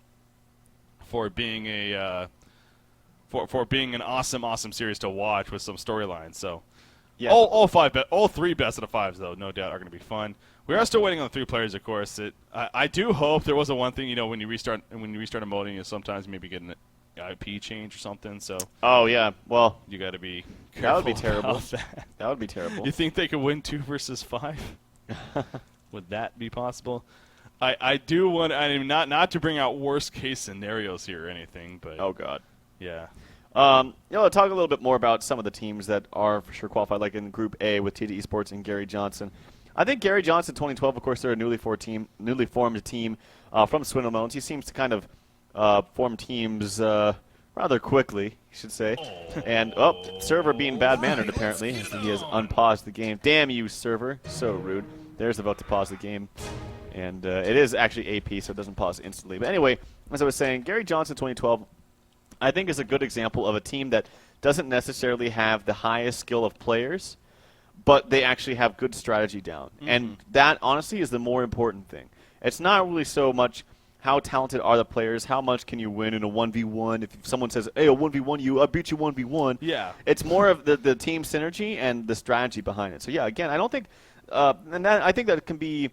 for being for being an awesome series to watch with some storylines. So, Yeah. all 3 best-of-5s, though, no doubt, are going to be fun. We are still waiting on the 3 players, of course. I do hope there was a one thing, when you restart emoting, you sometimes maybe get an IP change or something. So. Oh yeah. Well, You got to be careful. that would be terrible. About that. That would be terrible. You think they could win 2 versus 5? Would that be possible? I do want. I mean, not to bring out worst case scenarios here or anything, but Oh God. yeah. Talk a little bit more about some of the teams that are for sure qualified, like in Group A with TD Esports and Gary Johnson. I think Gary Johnson, 2012, of course, they're a newly formed team from Swindlemones. He seems to kind of form teams rather quickly, you should say. And, server being bad-mannered, apparently. He has unpaused the game. Damn you, server. So rude. There's about to pause the game. And it is actually AP, so it doesn't pause instantly. But anyway, as I was saying, Gary Johnson, 2012, I think is a good example of a team that doesn't necessarily have the highest skill of players, but they actually have good strategy down. Mm-hmm. And that, honestly, is the more important thing. It's not really so much how talented are the players, how much can you win in a 1v1. If someone says, hey, a 1v1 I beat you 1v1. Yeah. It's more of the team synergy and the strategy behind it. So, yeah, again, I don't think I think that can be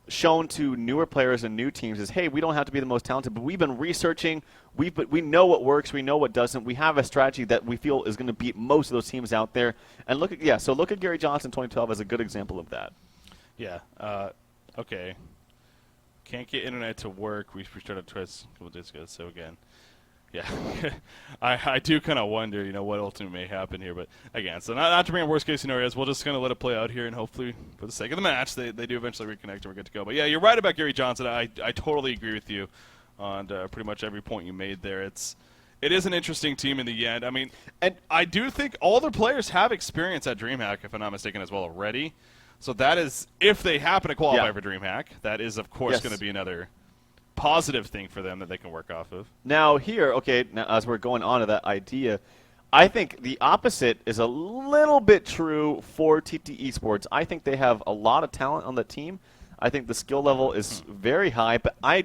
shown to newer players and new teams is, hey, we don't have to be the most talented, but we've been researching. We know what works. We know what doesn't. We have a strategy that we feel is going to beat most of those teams out there. And look at Gary Johnson 2012 as a good example of that. Yeah. Okay. Can't get internet to work. We restarted twice a couple days ago. So again, yeah, I do kind of wonder, what ultimately may happen here. But again, so not to bring up worst case scenarios. We'll just kind of let it play out here, and hopefully, for the sake of the match, they do eventually reconnect and we're good to go. But yeah, you're right about Gary Johnson. I totally agree with you on pretty much every point you made there. It is an interesting team in the end. I mean, and I do think all their players have experience at DreamHack, if I'm not mistaken, as well already. So that is, if they happen to qualify for DreamHack, that is, of course, going to be another positive thing for them that they can work off of. Now as we're going on to that idea, I think the opposite is a little bit true for TT Esports. I think they have a lot of talent on the team. I think the skill level is very high, but I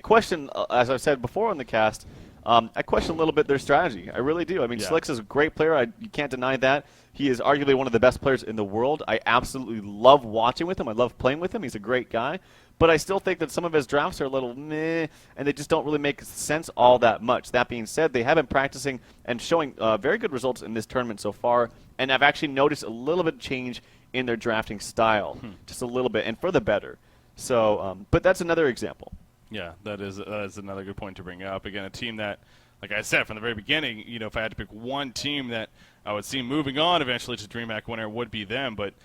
question, as I've said before on the cast, I question a little bit their strategy. I really do. I mean, Slicks is a great player. You can't deny that. He is arguably one of the best players in the world. I absolutely love watching with him. I love playing with him. He's a great guy. But I still think that some of his drafts are a little meh, and they just don't really make sense all that much. That being said, they have been practicing and showing very good results in this tournament so far, and I've actually noticed a little bit of change in their drafting style, just a little bit, and for the better. So, but that's another example. Yeah, that is another good point to bring up. Again, a team that, like I said from the very beginning, if I had to pick one team that I would see moving on eventually to DreamHack winner, it would be them. But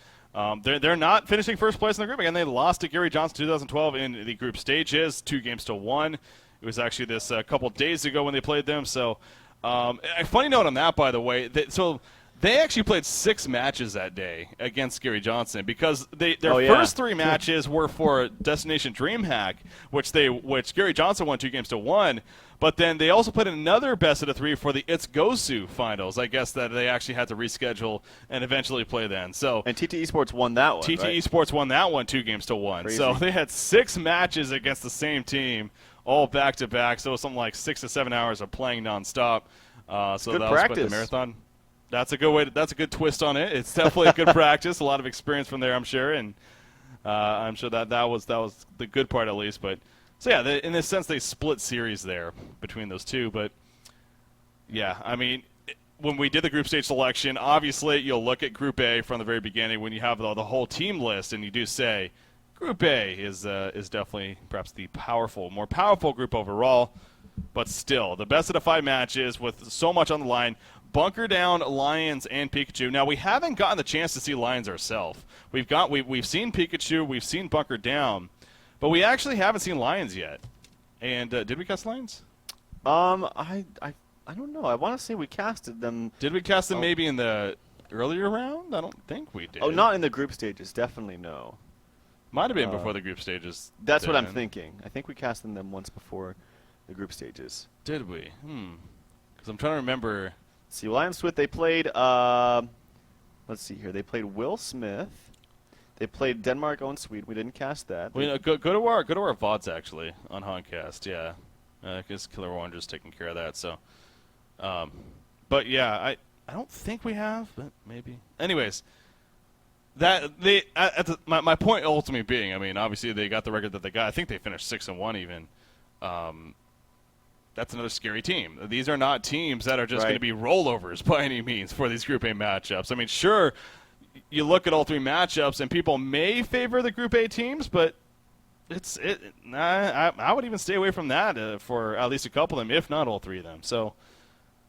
they're not finishing first place in the group. Again, they lost to Gary Johnson 2012 in the group stages, 2-1. It was actually this a couple days ago when they played them. So, a funny note on that, by the way. They actually played 6 matches that day against Gary Johnson because their first 3 matches were for Destination DreamHack, which Gary Johnson won 2-1. But then they also played another best-of-3 for the QsQ finals. I guess that they actually had to reschedule and eventually play then. So and TT Esports won that one. TT Esports won that one 2-1. Crazy. So they had 6 matches against the same team, all back-to-back. So it was something like 6 to 7 hours of playing nonstop. So good that practice. was quite the marathon. That's a good way. That's a good twist on it. It's definitely a good practice. A lot of experience from there, I'm sure, and I'm sure that was the good part at least. But so yeah, in this sense, they split series there between those two. But yeah, I mean, when we did the group stage selection, obviously you'll look at Group A from the very beginning when you have the whole team list, and you do say Group A is definitely perhaps the more powerful group overall. But still, the best of the 5 matches with so much on the line. Bunker down Lions and Pikachu. Now, we haven't gotten the chance to see Lions ourselves. We've seen Pikachu, we've seen Bunker down, but we actually haven't seen Lions yet. And did we cast Lions? I don't know. I want to say we casted them. Did we cast them maybe in the earlier round? I don't think we did. Oh, not in the group stages. Definitely no. Might have been before the group stages. That's what I'm thinking. I think we casted them once before the group stages. Did we? Because I'm trying to remember. See, Lions Swith, they played let's see here. They played Will Smith. They played Denmark on Sweden. We didn't cast that. Well, go to our VODs actually on Honcast. Yeah, I guess Killer Wander's taking care of that. So, but yeah, I don't think we have, but maybe. Anyways, that they my point ultimately being, I mean, obviously they got the record that they got. I think they finished 6-1 even. That's another scary team. These are not teams that are just going to be rollovers by any means for these Group A matchups. I mean, sure, you look at all three matchups, and people may favor the Group A teams, but I would even stay away from that for at least a couple of them, if not all three of them. So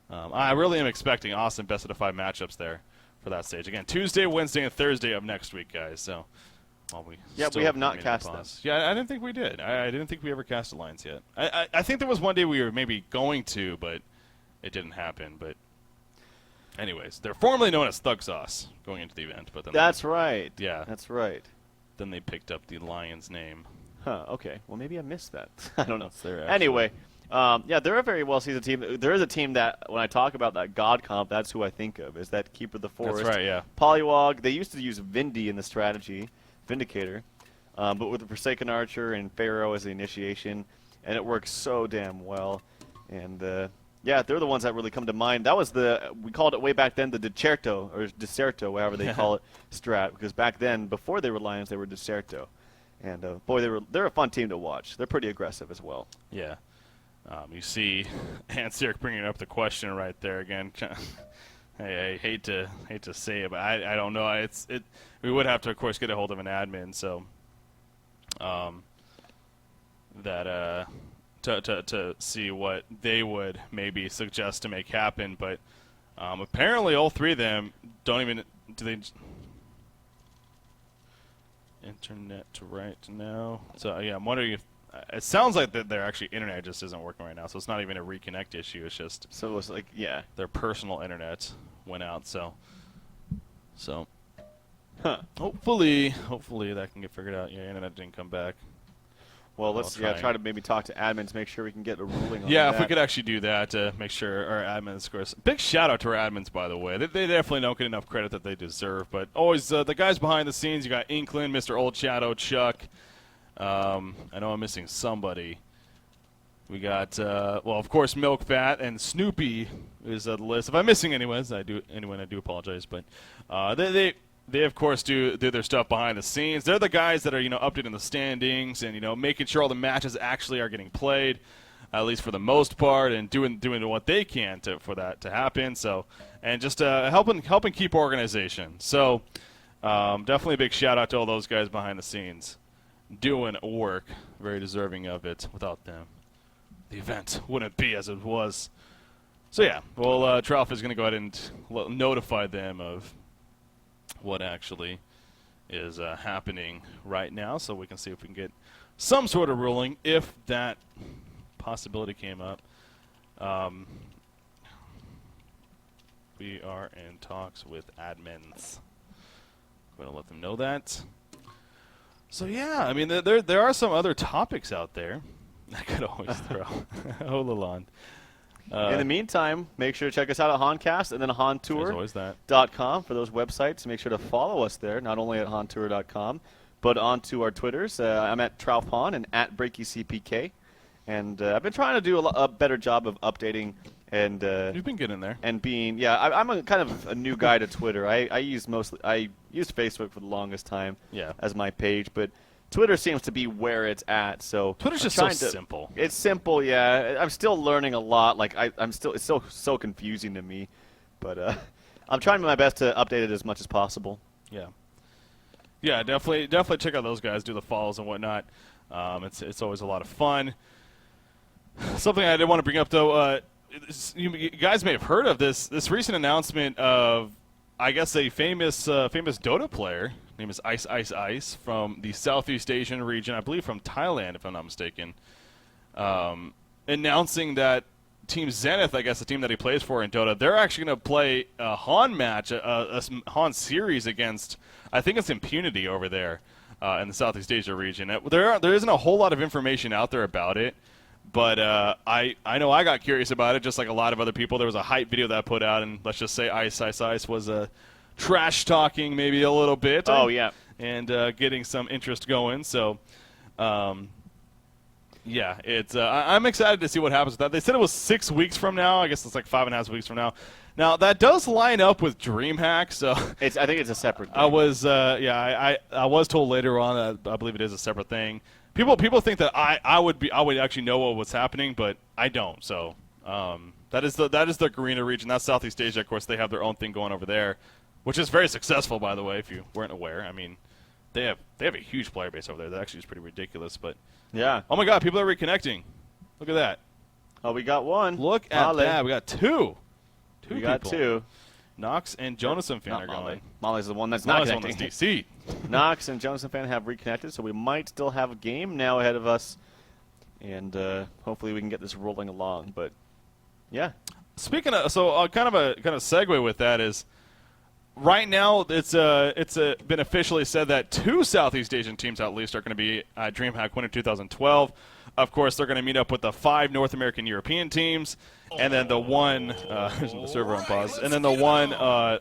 I really am expecting awesome best-of-5 matchups there for that stage. Again, Tuesday, Wednesday, and Thursday of next week, guys. So. Well, we have not cast them. Yeah, I didn't think we did. I didn't think we ever cast the lines yet. I think there was one day we were maybe going to, but it didn't happen. But anyways, they're formerly known as Thug Sauce going into the event. But then that's right. Yeah, that's right. Then they picked up the Lions name. Huh. Okay. Well, maybe I missed that. I don't know. Anyway, yeah, they're a very well-seasoned team. There is a team that, when I talk about that God comp, that's who I think of, is that Keeper of the Forest. That's right. Yeah. Polywog. They used to use Vindy in the strategy. Vindicator, but with the Forsaken Archer and Pharaoh as the initiation, and it works so damn well. And yeah, they're the ones that really come to mind. That was we called it way back then the Decerto, or Deserto, however they call it, strat, because back then, before they were Lions, they were Deserto. And boy, they're a fun team to watch. They're pretty aggressive as well. Yeah. You see Kierk bringing up the question right there again. I hate to say it, but I don't know. We would have to, of course, get a hold of an admin, so that to see what they would maybe suggest to make happen. But apparently, all three of them don't even do they internet right now. So yeah, I'm wondering if it sounds like that their actually internet just isn't working right now. So it's not even a reconnect issue. It's just it's like their personal internet went out. So huh. Hopefully that can get figured out. Yeah, internet didn't come back. Well, let's try to maybe talk to admins, make sure we can get a ruling on that. Yeah, if we could actually do that to make sure our admins, of course. Big shout out to our admins, by the way. They definitely don't get enough credit that they deserve. But always the guys behind the scenes. You got Inkling, Mr. Old Shadow, Chuck. I know I'm missing somebody. We got, well, of course, Milk Fat and Snoopy is the list. If I'm missing anyone, I do apologize. But they of course do their stuff behind the scenes. They're the guys that are updating the standings and making sure all the matches actually are getting played, at least for the most part, and doing what they can for that to happen. So, and just helping keep organization. So, definitely a big shout out to all those guys behind the scenes doing work, very deserving of it. Without them, the event wouldn't be as it was. So yeah, well, Trough is going to go ahead and notify them of what actually is happening right now, so we can see if we can get some sort of ruling if that possibility came up. We are in talks with admins. I'm going to let them know that. So yeah, I mean, there are some other topics out there I could always throw. Hold on. In the meantime, make sure to check us out at Honcast and then hontour.com for those websites. Make sure to follow us there, not only at hontour.com, but onto our Twitters. I'm at Troufpon and at BreakyCPK. And I've been trying to do a better job of updating and you've been getting there. And being I'm a kind of a new guy to Twitter. I used Facebook for the longest time as my page, but Twitter seems to be where it's at. So Twitter's just so simple. It's simple, yeah. I'm still learning a lot. Like it's so confusing to me, but I'm trying my best to update it as much as possible. Yeah, definitely check out those guys. Do the follows and whatnot. It's always a lot of fun. Something I did want to bring up though. You guys may have heard of this recent announcement of, I guess, a famous Dota player. Name is Ice Ice Ice from the Southeast Asian region, I believe from Thailand, if I'm not mistaken, announcing that Team Zenith, I guess the team that he plays for in Dota, they're actually going to play a Han match, a Han series against, I think it's Impunity over there in the Southeast Asia region. There isn't a whole lot of information out there about it, but I know I got curious about it, just like a lot of other people. There was a hype video that I put out, and let's just say Ice Ice Ice was trash talking maybe a little bit. Oh, yeah. And getting some interest going. So, yeah, it's I'm excited to see what happens with that. They said it was 6 weeks from now. I guess it's like 5.5 weeks from now. Now, that does line up with DreamHack, so I think it's a separate thing. I was told later on that I believe it is a separate thing. People think that I would actually know what was happening, but I don't. So that is the Garena region. That's Southeast Asia. Of course, they have their own thing going over there, which is very successful, by the way. If you weren't aware, I mean, they have a huge player base over there. That actually is pretty ridiculous. But yeah. Oh my God, people are reconnecting. Look at that. Oh, we got one. Look at that. We got two. We got two. Knox and Jonathan Fan are going. Molly's the one that's not Molly's connecting. The one that's DC. Knox and Jonathan Fan have reconnected, so we might still have a game now ahead of us, and hopefully we can get this rolling along. But yeah. Speaking of, so kind of segue with that is, right now it's been officially said that 2 Southeast Asian teams at least are going to be DreamHack Winter 2012. Of course, they're going to meet up with the 5 North American European teams, and then the one the server on pause, and then the one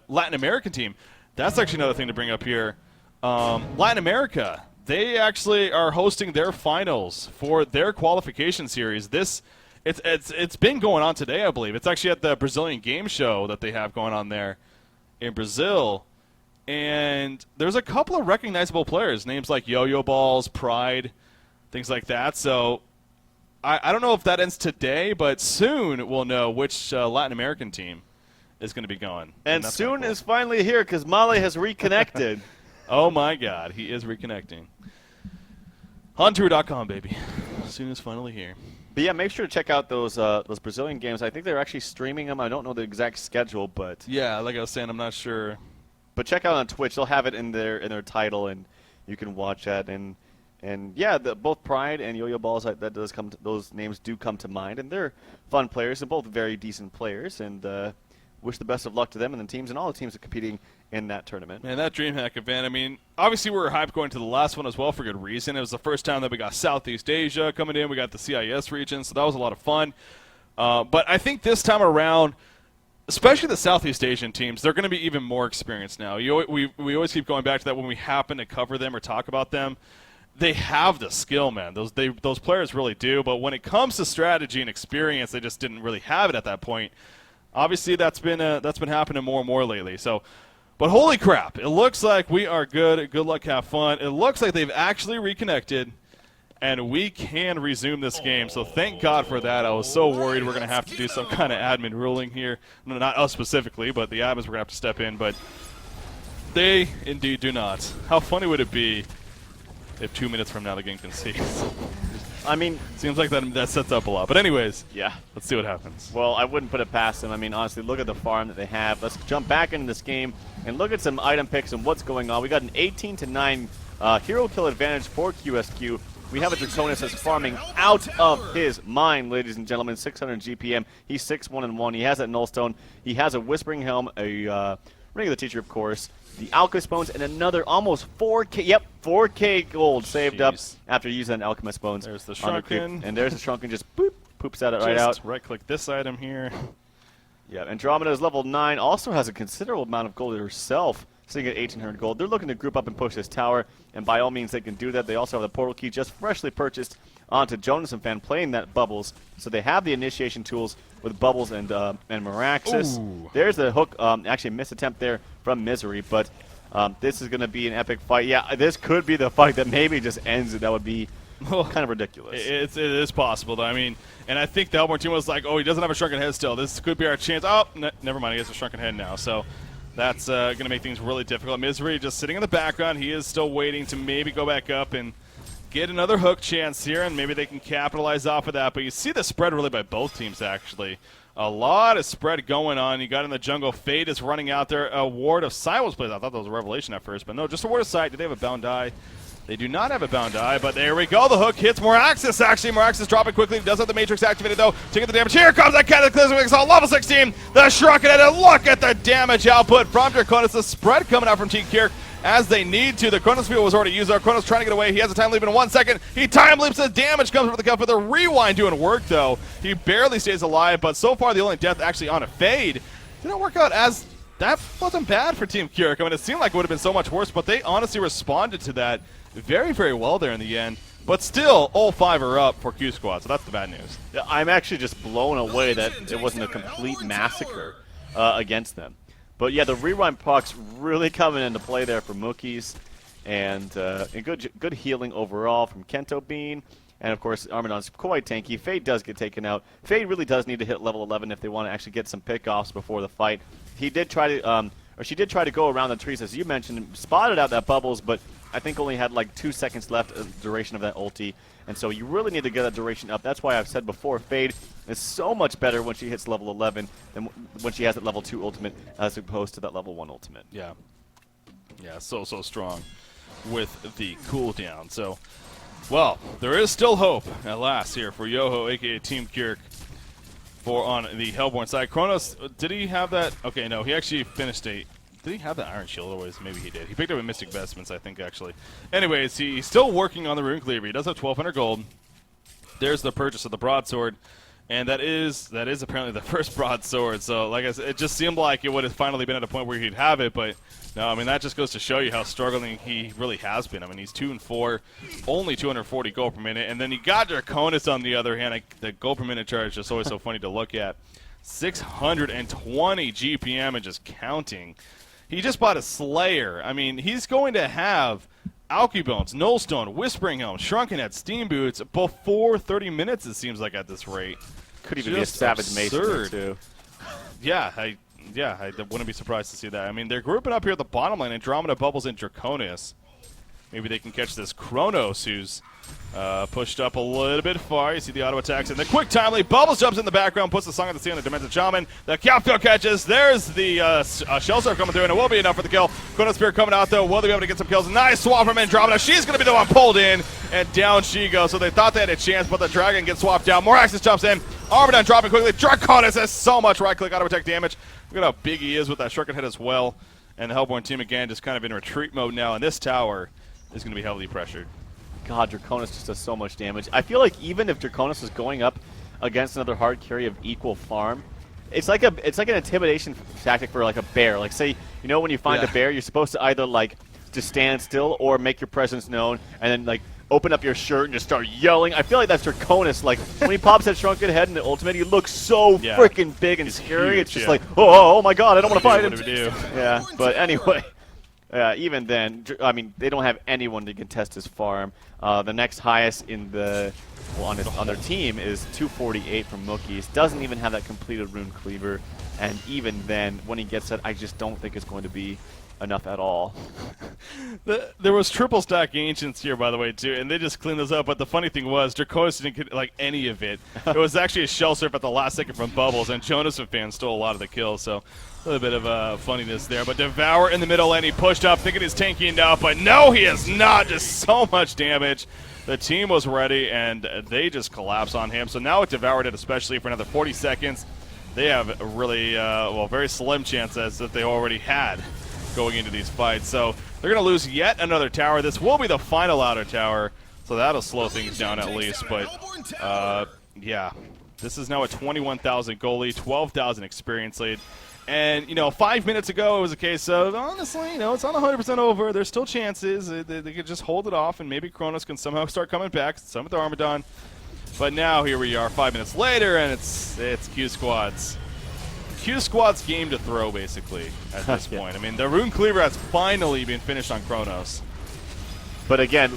Latin American team. That's actually another thing to bring up here. Latin America, they actually are hosting their finals for their qualification series. It's been going on today, I believe. It's actually at the Brazilian game show that they have going on there in Brazil, and there's a couple of recognizable players, names like Yo-Yo Balls, Pride, things like that. So I don't know if that ends today, but soon we'll know which Latin American team is going to be going. And soon is finally here because Molly has reconnected. Oh, my God. He is reconnecting. Ontour.com, baby. Soon is finally here. But, yeah, make sure to check out those Brazilian games. I think they're actually streaming them. I don't know the exact schedule, but yeah, like I was saying, I'm not sure. But check out on Twitch. They'll have it in their title, and you can watch that. And yeah, both Pride and Yo-Yo Balls, that does come. Those names do come to mind, and they're fun players. They're both very decent players, and wish the best of luck to them and the teams and all the teams that are competing in that tournament. Man, that DreamHack event, I mean, obviously we were hyped going to the last one as well for good reason. It was the first time that we got Southeast Asia coming in. We got the CIS region, so that was a lot of fun. But I think this time around, especially the Southeast Asian teams, they're going to be even more experienced now. We always keep going back to that when we happen to cover them or talk about them. They have the skill, man. Those players really do. But when it comes to strategy and experience, they just didn't really have it at that point. Obviously, that's been happening more and more lately. So, but holy crap! It looks like we are good. Good luck, have fun. It looks like they've actually reconnected, and we can resume this game. So thank God for that. I was so worried we're going to have to do some kind of admin ruling here. No, not us specifically, but the admins were going to have to step in. But they indeed do not. How funny would it be if 2 minutes from now the game concedes? I mean, seems like that sets up a lot. But anyways, yeah, let's see what happens. Well, I wouldn't put it past them. I mean, honestly, look at the farm that they have. Let's jump back into this game and look at some item picks and what's going on. We got an 18-9 hero kill advantage for QsQ. We have a Draconis that's farming out of his mind, ladies and gentlemen. 600 GPM. He's 6-1-1. He has that Nullstone. He has a Whispering Helm, a Ring of the Teacher, of course, the Alchemist Bones, and another almost 4K. Yep, 4K gold saved up after using that Alchemist Bones. There's the Shrunken. And there's the Shrunken, just boop, poops at it right out. Right-click this item here. Yeah, Andromeda is level 9, also has a considerable amount of gold herself, sitting at 1,800 gold. They're looking to group up and push this tower, and by all means they can do that. They also have the portal key just freshly purchased onto Jonas and Fan playing that Bubbles. So they have the initiation tools with Bubbles and Miraxis. Ooh. There's the hook, actually missed attempt there from Misery, but this is going to be an epic fight. Yeah, this could be the fight that maybe just ends it. That would be kind of ridiculous. It is possible, though. I mean, and I think the Hellborn team was like, oh, he doesn't have a Shrunken Head still. This could be our chance. Oh, never mind. He has a Shrunken Head now. So that's going to make things really difficult. Misery just sitting in the background. He is still waiting to maybe go back up and get another hook chance here, and maybe they can capitalize off of that. But you see the spread really by both teams, actually. A lot of spread going on. You got in the jungle. Fade is running out there. A Ward of Sight was played. I thought that was a revelation at first, but no, just a Ward of Sight. Do they have a Bound Eye? They do not have a Bound Eye, but there we go. The hook hits Miraxis, actually. Miraxis dropping quickly. He does have the Matrix activated, though. Taking the damage. Here comes that Cataclysmic Assault, level 16. The Shrunken Head, and look at the damage output from Draconis. The spread coming out from Team Kierk as they need to. The Chronos Field was already used. Our Chronos trying to get away. He has a time leap in 1 second. He time leaps. The damage comes from the cup, but the rewind doing work, though. He barely stays alive, but so far the only death actually on a Fade didn't work out as that wasn't bad for Team Kierk. I mean, it seemed like it would have been so much worse, but they honestly responded to that very, very well there in the end. But still, all 5 are up for Q Squad, so that's the bad news. Yeah, I'm actually just blown away that it wasn't a complete massacre against them. But yeah, the rewind pucks really coming into play there for Mookies, and good healing overall from Kento Bean. And of course, Armadon's quite tanky. Fade does get taken out. Fade really does need to hit level 11 if they want to actually get some pickoffs before the fight. He did try to, she did try to go around the trees, as you mentioned, spotted out that Bubbles, but I think only had like 2 seconds left of duration of that ulti. And so you really need to get that duration up. That's why I've said before, Fade is so much better when she hits level 11 than when she has that level 2 ultimate as opposed to that level 1 ultimate. Yeah. Yeah, so strong with the cooldown. So, well, there is still hope at last here for Yoho, a.k.a. Team Kierk, on the Hellborn side. Kronos, did he have that? Okay, no, he actually finished a... Did he have the Iron Shield? Otherwise, maybe he did. He picked up a Mystic Vestments, I think, actually. Anyways, he's still working on the Rune Cleaver. He does have 1,200 gold. There's the purchase of the Broadsword. And that is apparently the first broadsword. So, like I said, it just seemed like it would have finally been at a point where he'd have it. But, no, I mean, that just goes to show you how struggling he really has been. I mean, he's 2-4, only 240 gold per minute. And then you got Draconis on the other hand. The gold per minute chart is just always so funny to look at. 620 GPM and just counting. He just bought a Slayer. I mean, he's going to have Alky Bones, Nullstone, Whispering Helm, Shrunken Head, Steam Boots before 30 minutes, it seems like, at this rate. Could even be a Savage Mason, too. Yeah, I wouldn't be surprised to see that. I mean, they're grouping up here at the bottom lane, Andromeda, Bubbles, and Draconis. Maybe they can catch this Kronos, who's pushed up a little bit far. You see the auto attacks and the quick timely. Bubbles jumps in the background, puts the Song of the Sea on the Demented Shaman. The Capco catches. There's the Shell Surf coming through, and it will be enough for the kill. Chronos Spear coming out, though. Will they be able to get some kills? Nice swap from Andromeda. She's going to be the one pulled in, and down she goes. So they thought they had a chance, but the Dragon gets swapped down. Moraxis jumps in. Armadon dropping quickly. Draconis has so much right-click auto attack damage. Look at how big he is with that Shrunken Head as well. And the Hellborn team, again, just kind of in retreat mode now, and this tower is going to be heavily pressured. God, Draconis just does so much damage. I feel like even if Draconis was going up against another hard carry of equal farm, it's like an intimidation tactic for like a bear. Like, say, you know, when you find a bear, you're supposed to either like just stand still or make your presence known, and then like open up your shirt and just start yelling. I feel like that's Draconis. Like when he pops that Shrunken Head in the ultimate, he looks so freaking big and scary. Huge, it's just like, oh my God, I don't want to fight him. What do we do? Yeah, but anyway. Even then, I mean, they don't have anyone to contest his farm. The next highest in on their team is 248 from Mookies. Doesn't even have that completed Rune Cleaver. And even then, when he gets it, I just don't think it's going to be enough at all. There was triple stack Ancients here, by the way, too, and they just cleaned those up. But the funny thing was, Draconis didn't get like any of it. It was actually a Shell Surf at the last second from Bubbles, and Jonas and Fan stole a lot of the kills. So a little bit of funniness there. But Devour in the middle lane, he pushed up, thinking he's tanky enough, but no, he is not. Just so much damage. The team was ready, and they just collapse on him. So now with Devoured it, especially for another 40 seconds, they have a really, very slim chance as if they already had going into these fights. So they're going to lose yet another tower. This will be the final outer tower, so that'll slow things down at least. But, yeah, this is now a 21,000 goalie, 12,000 experience lead. And, 5 minutes ago, it was a case of, honestly, it's not 100% over. There's still chances. They could just hold it off, and maybe Kronos can somehow start coming back, some with Armadon. But now, here we are 5 minutes later, and it's Q Squad's game to throw, basically, at this point. I mean, the Rune Cleaver has finally been finished on Kronos. But again,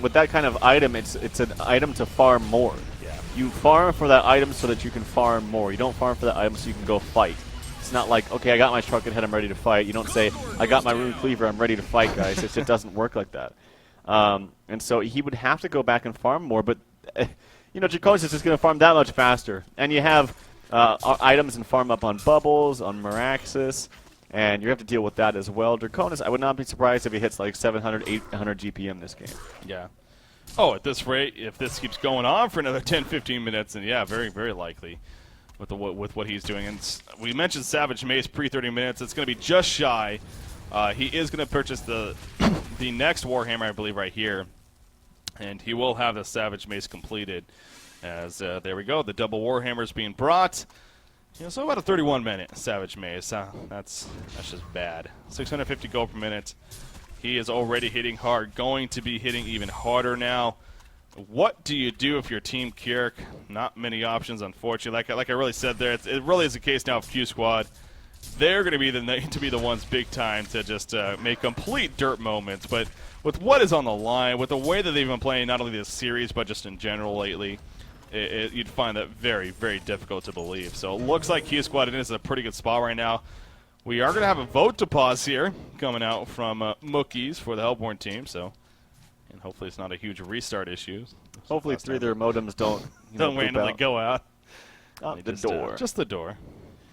with that kind of item, it's an item to farm more. Yeah. You farm for that item so that you can farm more. You don't farm for that item so you can go fight. It's not like, okay, I got my Shrunken Head, I'm ready to fight. You don't say, I got my Rune Cleaver, I'm ready to fight, guys. It just doesn't work like that. And so he would have to go back and farm more, but, Draconis is just going to farm that much faster. And you have items and farm up on Bubbles, on Moraxis, and you have to deal with that as well. Draconis, I would not be surprised if he hits like 700, 800 GPM this game. Yeah. Oh, at this rate, if this keeps going on for another 10, 15 minutes, then yeah, very, very likely with what he's doing. And we mentioned Savage Mace pre-30 minutes. It's going to be just shy. He is going to purchase the next Warhammer, I believe, right here. And he will have the Savage Mace completed. As there we go, the double Warhammer is being brought Yeah, so about a 31-minute Savage Mace. That's just bad. 650 gold per minute. He is already hitting hard, going to be hitting even harder now. What do you do if you're Team Kierk? Not many options, unfortunately. Like I really said there, it really is the case now of Q Squad. They're going to be the ones big time to just make complete dirt moments. But with what is on the line, with the way that they've been playing not only this series but just in general lately, you'd find that very, very difficult to believe. So it looks like Q Squad is in a pretty good spot right now. We are going to have a vote to pause here coming out from Mookies for the Hellborn team. So, and hopefully it's not a huge restart issue. Hopefully three of their modems don't don't randomly go out. Not the door. Just the door.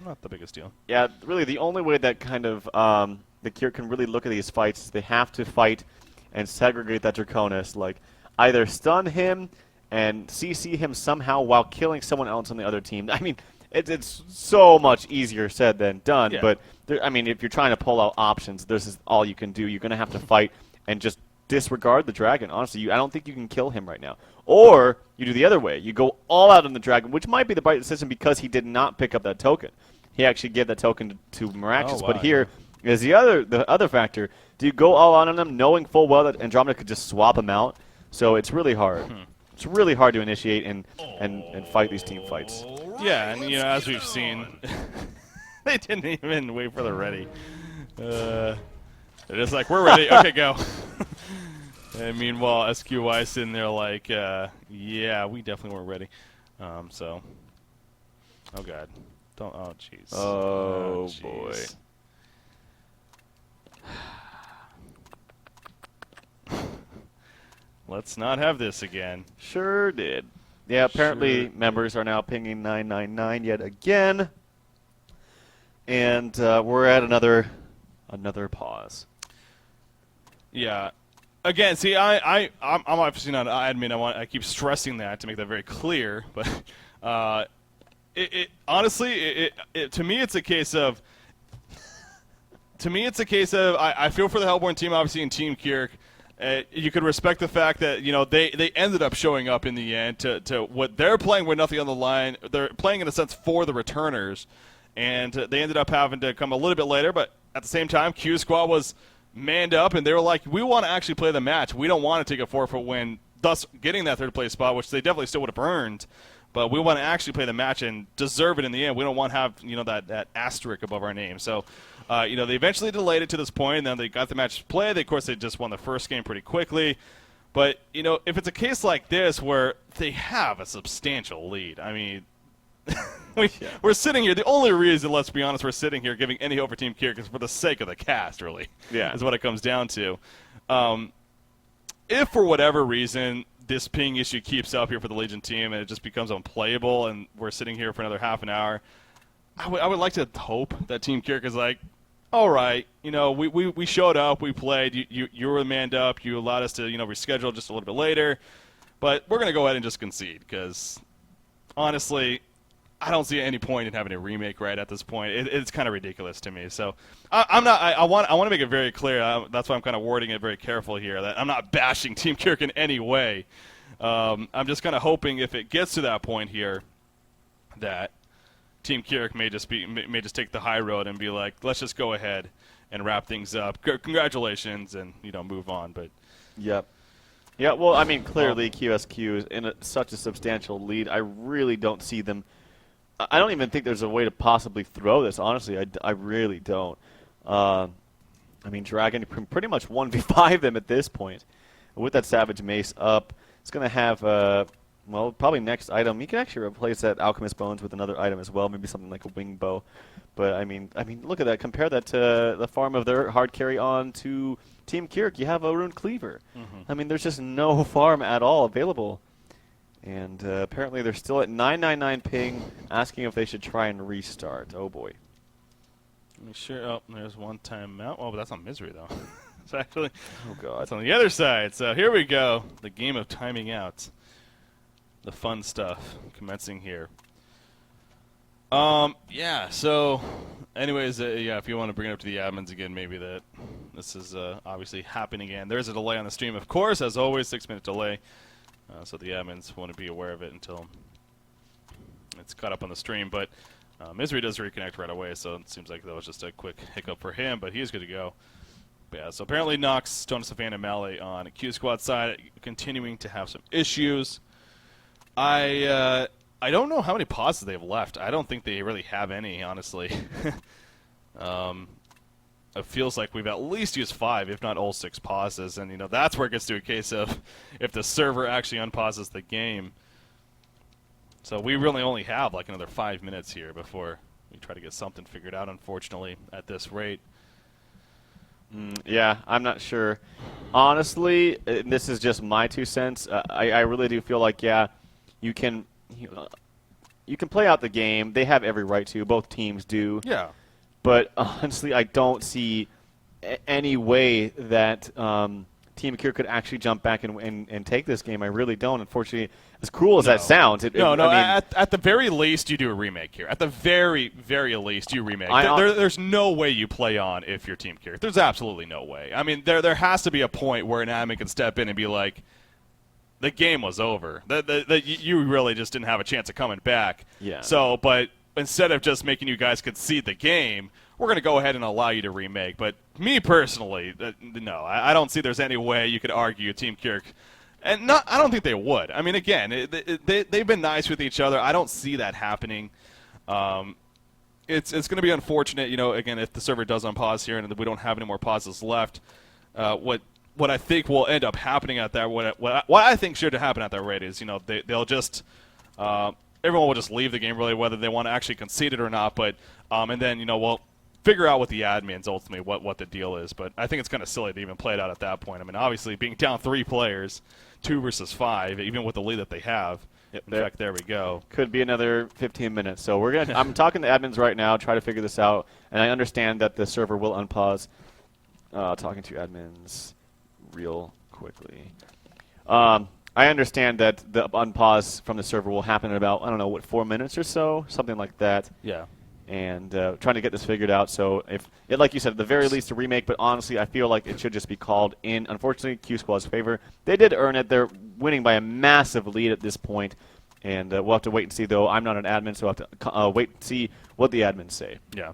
Not the biggest deal. Yeah, really the only way that kind of the Kierk can really look at these fights is they have to fight and segregate that Draconis. Like, either stun him and CC him somehow while killing someone else on the other team. I mean, it's so much easier said than done. Yeah. But, I mean, if you're trying to pull out options, this is all you can do. You're going to have to fight and just disregard the dragon. Honestly, I don't think you can kill him right now. Or you do the other way. You go all out on the dragon, which might be the right decision because he did not pick up that token. He actually gave that token to Miraxis. Oh, wow. But here is the other factor. Do you go all out on him knowing full well that Andromeda could just swap him out? So it's really hard. It's really hard to initiate and fight these team fights. Yeah, and you know, as we've seen, they didn't even wait for the ready. They're just like, we're ready. Okay, go. And meanwhile, SQY sitting there like, yeah, we definitely weren't ready. So, oh god, don't. Oh jeez. Oh boy. Let's not have this again. Sure did. Yeah, apparently members are now pinging 999 yet again. And we're at another pause. Yeah. Again, see, I'm obviously not an admin. I keep stressing that to make that very clear. But honestly, to me, it's a case of. I feel for the Hellborn team, obviously, in Team Kierk. You could respect the fact that they ended up showing up in the end to what they're playing with nothing on the line. They're playing in a sense for the returners, and they ended up having to come a little bit later. But at the same time, Q Squad was manned up, and they were like, we want to actually play the match. We don't want to take a forfeit win, thus getting that third place spot, which they definitely still would have earned. But we want to actually play the match and deserve it in the end. We don't want to have that asterisk above our name. So, they eventually delayed it to this point, and then they got the match played. Of course, they just won the first game pretty quickly. But if it's a case like this where they have a substantial lead, I mean, we're sitting here. The only reason, let's be honest, we're sitting here giving any hope for Team Kierk is for the sake of the cast, really. Yeah, is what it comes down to. If for whatever reason this ping issue keeps up here for the Legion team and it just becomes unplayable and we're sitting here for another half an hour, I would like to hope that Team Kierk is like, all right, we showed up, we played, you were manned up, you allowed us to reschedule just a little bit later, but we're going to go ahead and just concede because honestly, I don't see any point in having a remake right at this point. It's kind of ridiculous to me. So I want to make it very clear. That's why I'm kind of wording it very careful here. That I'm not bashing Team Kierk in any way. I'm just kind of hoping if it gets to that point here, that Team Kierk may just take the high road and be like, let's just go ahead and wrap things up. Congratulations, and move on. But yep. Yeah. Well, I mean, clearly QsQ is in such a substantial lead. I really don't see them. I don't even think there's a way to possibly throw this, honestly. I really don't. I mean, Dragon can pretty much 1v5 them at this point. With that Savage Mace up, it's going to have, probably next item. You can actually replace that Alchemist Bones with another item as well, maybe something like a Wing Bow. But, I mean, look at that. Compare that to the farm of their hard carry on to Team Kierk. You have a Rune Cleaver. I mean, there's just no farm at all available. And apparently they're still at 999 ping, asking if they should try and restart. Oh, boy. Sure. Oh, there's one timeout. Oh, but that's on Misery, though. It's actually, oh, God. It's on the other side. So here we go. The game of timing out. The fun stuff commencing here. Yeah, so anyways, if you want to bring it up to the admins again, maybe that this is obviously happening again. There's a delay on the stream, of course, as always, 6-minute delay. So the admins want to be aware of it until it's caught up on the stream. But Misery does reconnect right away, so it seems like that was just a quick hiccup for him, but he's good to go. But yeah, so apparently Nox, Jonas Savannah, and Melee on Q Squad side continuing to have some issues. I don't know how many pauses they've left. I don't think they really have any, honestly. It feels like we've at least used 5, if not all 6 pauses, and that's where it gets to a case of if the server actually unpauses the game. So we really only have like another 5 minutes here before we try to get something figured out, unfortunately, at this rate. Yeah, I'm not sure. Honestly, this is just my 2 cents. I really do feel like, yeah, you can play out the game. They have every right to. Both teams do. Yeah. But honestly, I don't see any way that Team Kierk could actually jump back and take this game. I really don't. Unfortunately, as cruel as that sounds. I mean, at the very least, you do a remake here. At the very, very least, you remake. There's no way you play on if you're Team Kierk. There's absolutely no way. I mean, there has to be a point where an admin can step in and be like, the game was over. You really just didn't have a chance of coming back. Yeah. So, but instead of just making you guys concede the game, we're going to go ahead and allow you to remake. But me personally, no, I don't see there's any way you could argue Team Kierk. And I don't think they would. I mean, again, they've been nice with each other. I don't see that happening. It's going to be unfortunate, again, if the server does unpause here and we don't have any more pauses left. What I think will end up happening at that, what I think should happen at that rate is, they'll just everyone will just leave the game, really, whether they want to actually concede it or not. But and then we'll figure out with the admins ultimately what the deal is. But I think it's kind of silly to even play it out at that point. I mean, obviously being down 3 players, 2 versus 5, even with the lead that they have. Yep, in fact, there we go. Could be another 15 minutes. So I'm talking to admins right now, try to figure this out, and I understand that the server will unpause. Talking to admins real quickly. I understand that the unpause from the server will happen in about, 4 minutes or so, something like that. Yeah. And trying to get this figured out. So, like you said, at the very least, a remake, but honestly, I feel like it should just be called in, unfortunately, Q Squad's favor. They did earn it. They're winning by a massive lead at this point, and we'll have to wait and see, though. I'm not an admin, so I'll have to wait and see what the admins say. Yeah.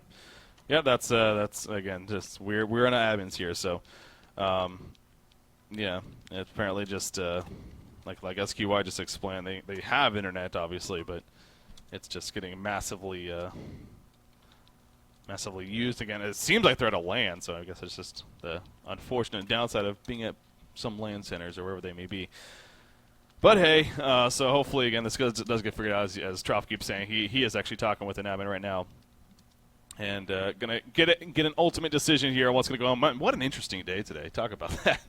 Yeah, that's again, just we're on admins here, so, yeah, it's apparently just, like SQY just explained, they have internet, obviously, but it's just getting massively used again. It seems like they're at a LAN, so I guess it's just the unfortunate downside of being at some LAN centers or wherever they may be. But hey, so hopefully again this does get figured out, as Troff keeps saying. He is actually talking with an admin right now, and gonna get an ultimate decision here on what's gonna go on. What an interesting day today. Talk about that.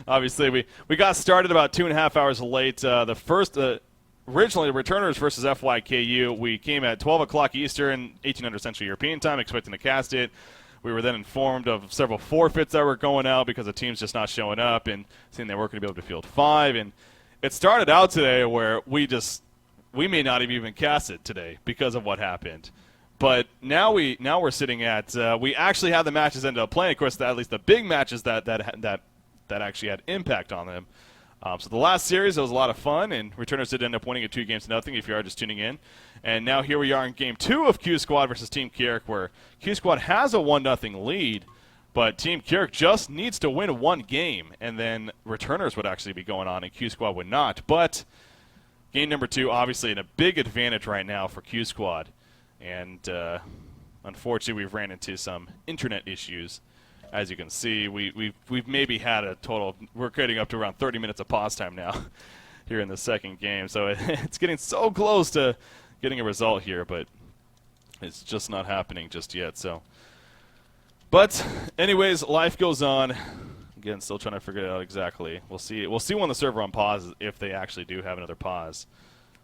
Obviously, we got started about 2.5 hours late. The first. Originally, returners versus FYKU. We came at 12 o'clock Eastern, 1800 Central European time, expecting to cast it. We were then informed of several forfeits that were going out because the team's just not showing up and saying they weren't going to be able to field 5. And it started out today where we may not have even cast it today because of what happened. But now we're sitting at we actually had the matches ended up playing. Of course, at least the big matches that actually had impact on them. So the last series, it was a lot of fun, and returners did end up winning it 2-0 if you are just tuning in. And now here we are in Game 2 of Q Squad versus Team Kierk, where Q Squad has a 1-0 lead, but Team Kierk just needs to win 1 game, and then returners would actually be going on, and Q Squad would not. But game number 2, obviously, in a big advantage right now for Q Squad, and unfortunately, we've ran into some internet issues. As you can see, we've maybe had a total. We're getting up to around 30 minutes of pause time now here in the second game. So it's getting so close to getting a result here, but it's just not happening just yet. So, but anyways, life goes on. Again, still trying to figure it out exactly. We'll see. We'll see when the server unpauses if they actually do have another pause.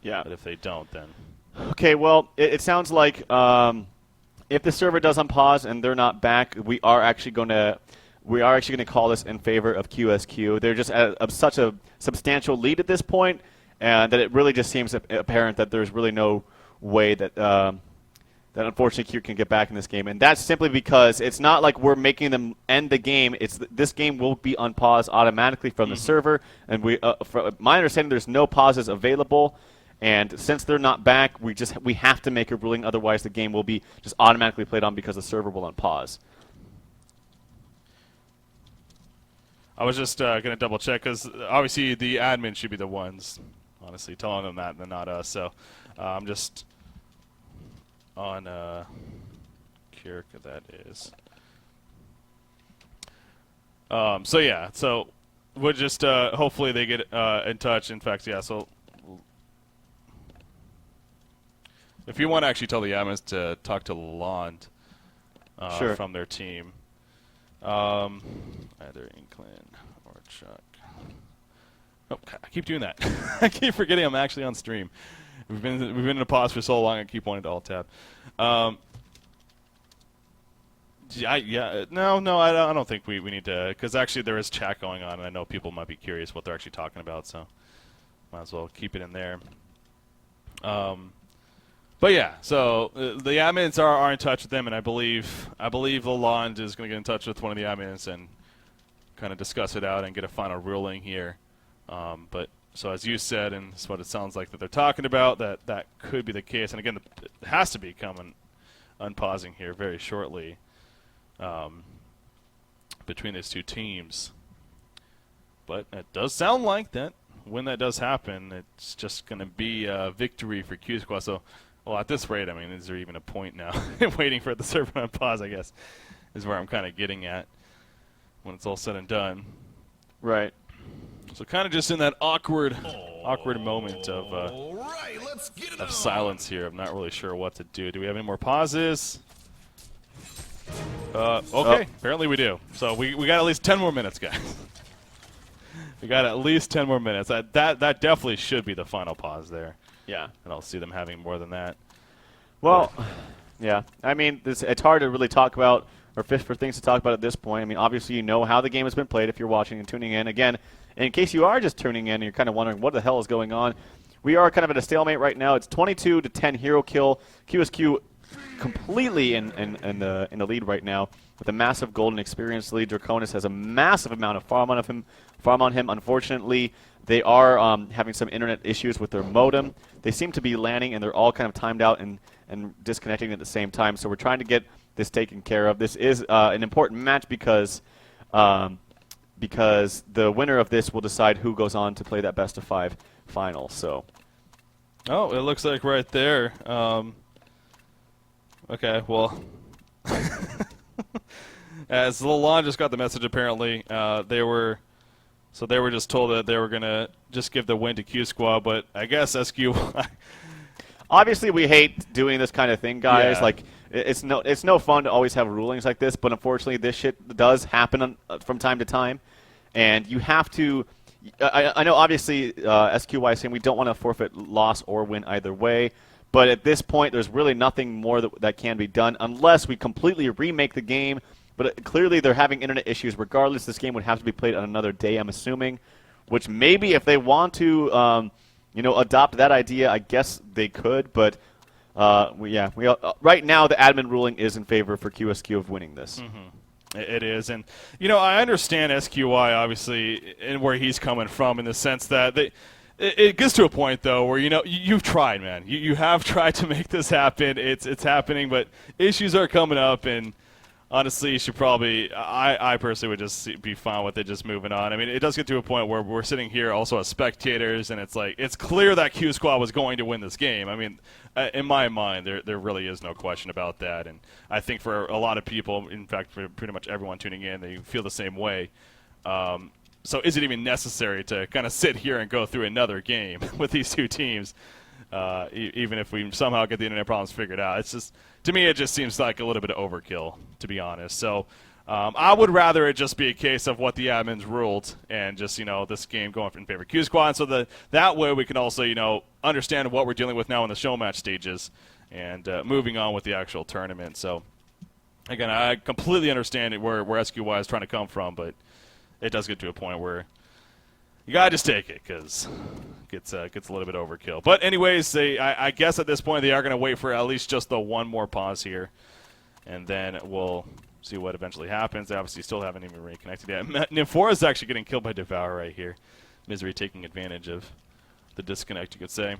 Yeah. But if they don't, then. Okay. Well, it sounds like. If the server does unpause and they're not back, we are actually going to call this in favor of QsQ. They're just at such a substantial lead at this point, and that it really just seems apparent that there's really no way that that unfortunately Kierk can get back in this game, and that's simply because it's not like we're making them end the game. It's this game will be unpaused automatically from the server, and from my understanding, there's no pauses available. And since they're not back, we have to make a ruling. Otherwise, the game will be just automatically played on because the server will unpause. I was just going to double check because obviously the admin should be the ones, honestly, telling them that and not us. So I'm just on Kierk, that is. So yeah, so we'll just hopefully they get in touch. In fact, yeah. So if you want to actually tell the admins to talk to Lalonde Sure. from their team. Either Inclin or Chuck. Oh, God, I keep doing that. I keep forgetting I'm actually on stream. We've been in a pause for so long. I keep wanting to alt tab. No, I don't think we need to, because actually there is chat going on, and I know people might be curious what they're actually talking about. So might as well keep it in there. But yeah, so the admins are in touch with them, and I believe Lalonde is going to get in touch with one of the admins and kind of discuss it out and get a final ruling here. But so as you said, and it's what it sounds like that they're talking about, that could be the case. And again, it has to be coming unpausing here very shortly between these two teams. But it does sound like that when that does happen, it's just going to be a victory for QsQ. So. Well, at this rate, I mean, is there even a point now? Waiting for the server to pause, I guess, is where I'm kind of getting at when it's all said and done. Right. So kind of just in that awkward moment of silence here. I'm not really sure what to do. Do we have any more pauses? Okay, apparently we do. So we got at least 10 more minutes, guys. We got at least 10 more minutes. That definitely should be the final pause there. Yeah. I don't see them having more than that. Well, yeah. I mean, it's hard to really talk about or fish for things to talk about at this point. I mean, obviously you know how the game has been played if you're watching and tuning in. Again, in case you are just tuning in and you're kind of wondering what the hell is going on, we are kind of at a stalemate right now. It's 22-10 hero kill. QsQ completely in the lead right now with a massive golden experience lead. Draconis has a massive amount of farm on him. Unfortunately, they are having some internet issues with their modem. They seem to be landing, and they're all kind of timed out and disconnecting at the same time. So we're trying to get this taken care of. This is an important match because the winner of this will decide who goes on to play that best-of-5 final. So. Oh, it looks like right there. Okay, well. As Lalonde just got the message, apparently, they were just told that they were going to just give the win to QsQ, but I guess SQ. Obviously, we hate doing this kind of thing, guys. Yeah. Like, it's no fun to always have rulings like this, but unfortunately, this shit does happen from time to time, and you have to. I know, obviously, SQY is saying we don't want to forfeit loss or win either way, but at this point, there's really nothing more that can be done unless we completely remake the game. But clearly, they're having internet issues. Regardless, this game would have to be played on another day, I'm assuming, which maybe if they want to, adopt that idea, I guess they could. But right now, the admin ruling is in favor for QsQ of winning this. Mm-hmm. It is, and I understand SQY obviously and where he's coming from in the sense that it gets to a point though where you've tried, man. You have tried to make this happen. It's happening, but issues are coming up and. Honestly, you should probably. I personally would just be fine with it, just moving on. I mean, it does get to a point where we're sitting here also as spectators, and it's like it's clear that QsQ was going to win this game. I mean, in my mind, there really is no question about that, and I think for a lot of people, in fact, for pretty much everyone tuning in, they feel the same way. So, is it even necessary to kind of sit here and go through another game with these two teams? Even if we somehow get the internet problems figured out, it's just. To me, it just seems like a little bit of overkill, to be honest. So I would rather it just be a case of what the admins ruled and just, this game going in favor of QsQ. And so that way we can also, understand what we're dealing with now in the show match stages and moving on with the actual tournament. So, again, I completely understand where SQY is trying to come from, but it does get to a point where you got to just take it because it gets a little bit overkill. But anyways, I guess at this point they are going to wait for at least just the one more pause here, and then we'll see what eventually happens. They obviously still haven't even reconnected yet. Nymphora is actually getting killed by Devour right here. Misery taking advantage of the disconnect, you could say.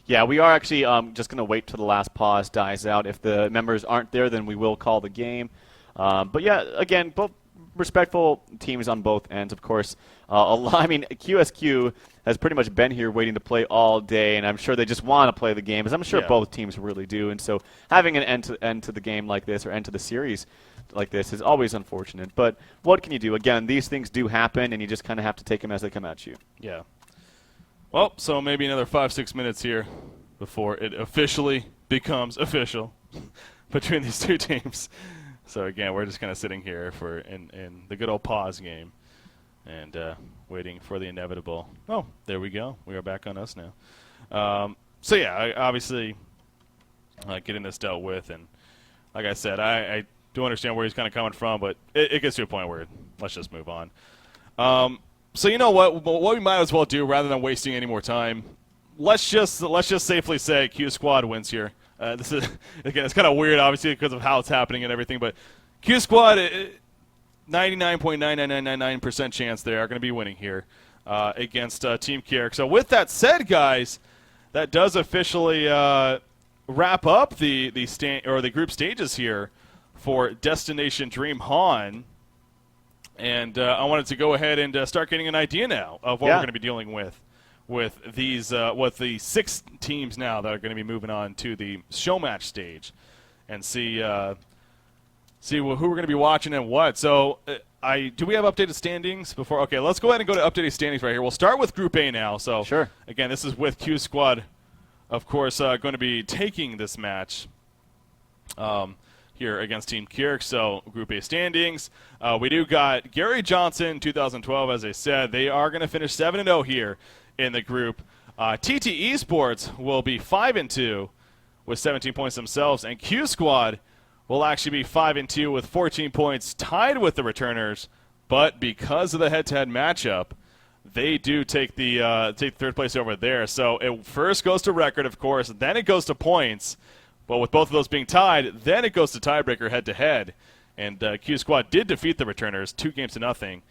Yeah, we are actually just going to wait till the last pause dies out. If the members aren't there, then we will call the game. But yeah, again, both respectful teams on both ends, of course. QsQ has pretty much been here waiting to play all day, and I'm sure they just want to play the game, as I'm sure both teams really do. And so having an end to the game like this, or end to the series like this, is always unfortunate. But what can you do? Again, these things do happen, and you just kind of have to take them as they come at you. Yeah. Well, so maybe another 5-6 minutes here before it officially becomes official between these two teams. So again, we're just kind of sitting here in the good old pause game and waiting for the inevitable. Oh, there we go. We are back on us now. So yeah, obviously getting this dealt with, and like I said, I do understand where he's kind of coming from, but it gets to a point where let's just move on. So you know what we might as well do, rather than wasting any more time, let's just safely say Q Squad wins here. This is, again, it's kind of weird, obviously, because of how it's happening and everything, but Q Squad, 99.99999% chance they are going to be winning here against Team Kierk. So with that said, guys, that does officially wrap up the group stages here for Destination Dream Han. And I wanted to go ahead and start getting an idea now of what we're going to be dealing with these the 6 teams now that are going to be moving on to the show match stage, and see who we're going to be watching and what. So do we have updated standings before? Okay, let's go ahead and go to updated standings right here. We'll start with Group A now. So sure. Again, this is with Q Squad, of course, going to be taking this match. Here against Team Kierk. So Group A standings, we do got Gary Johnson 2012, as I said. They are going to finish 7-0 here in the group. TT Esports will be 5-2 with 17 points themselves, and Q Squad will actually be 5-2 with 14 points, tied with the returners. But because of the head-to-head matchup, they do take the third place over there. So it first goes to record, of course, then it goes to points. But with both of those being tied, then it goes to tiebreaker head-to-head. And Q Squad did defeat the returners 2-0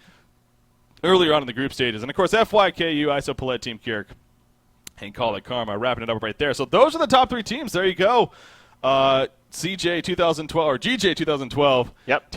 earlier on in the group stages. And, of course, FYKU, Isopolette, Team Kierk, and Call It Karma wrapping it up right there. So those are the top 3 teams. There you go. CJ 2012, or GJ 2012. Yep.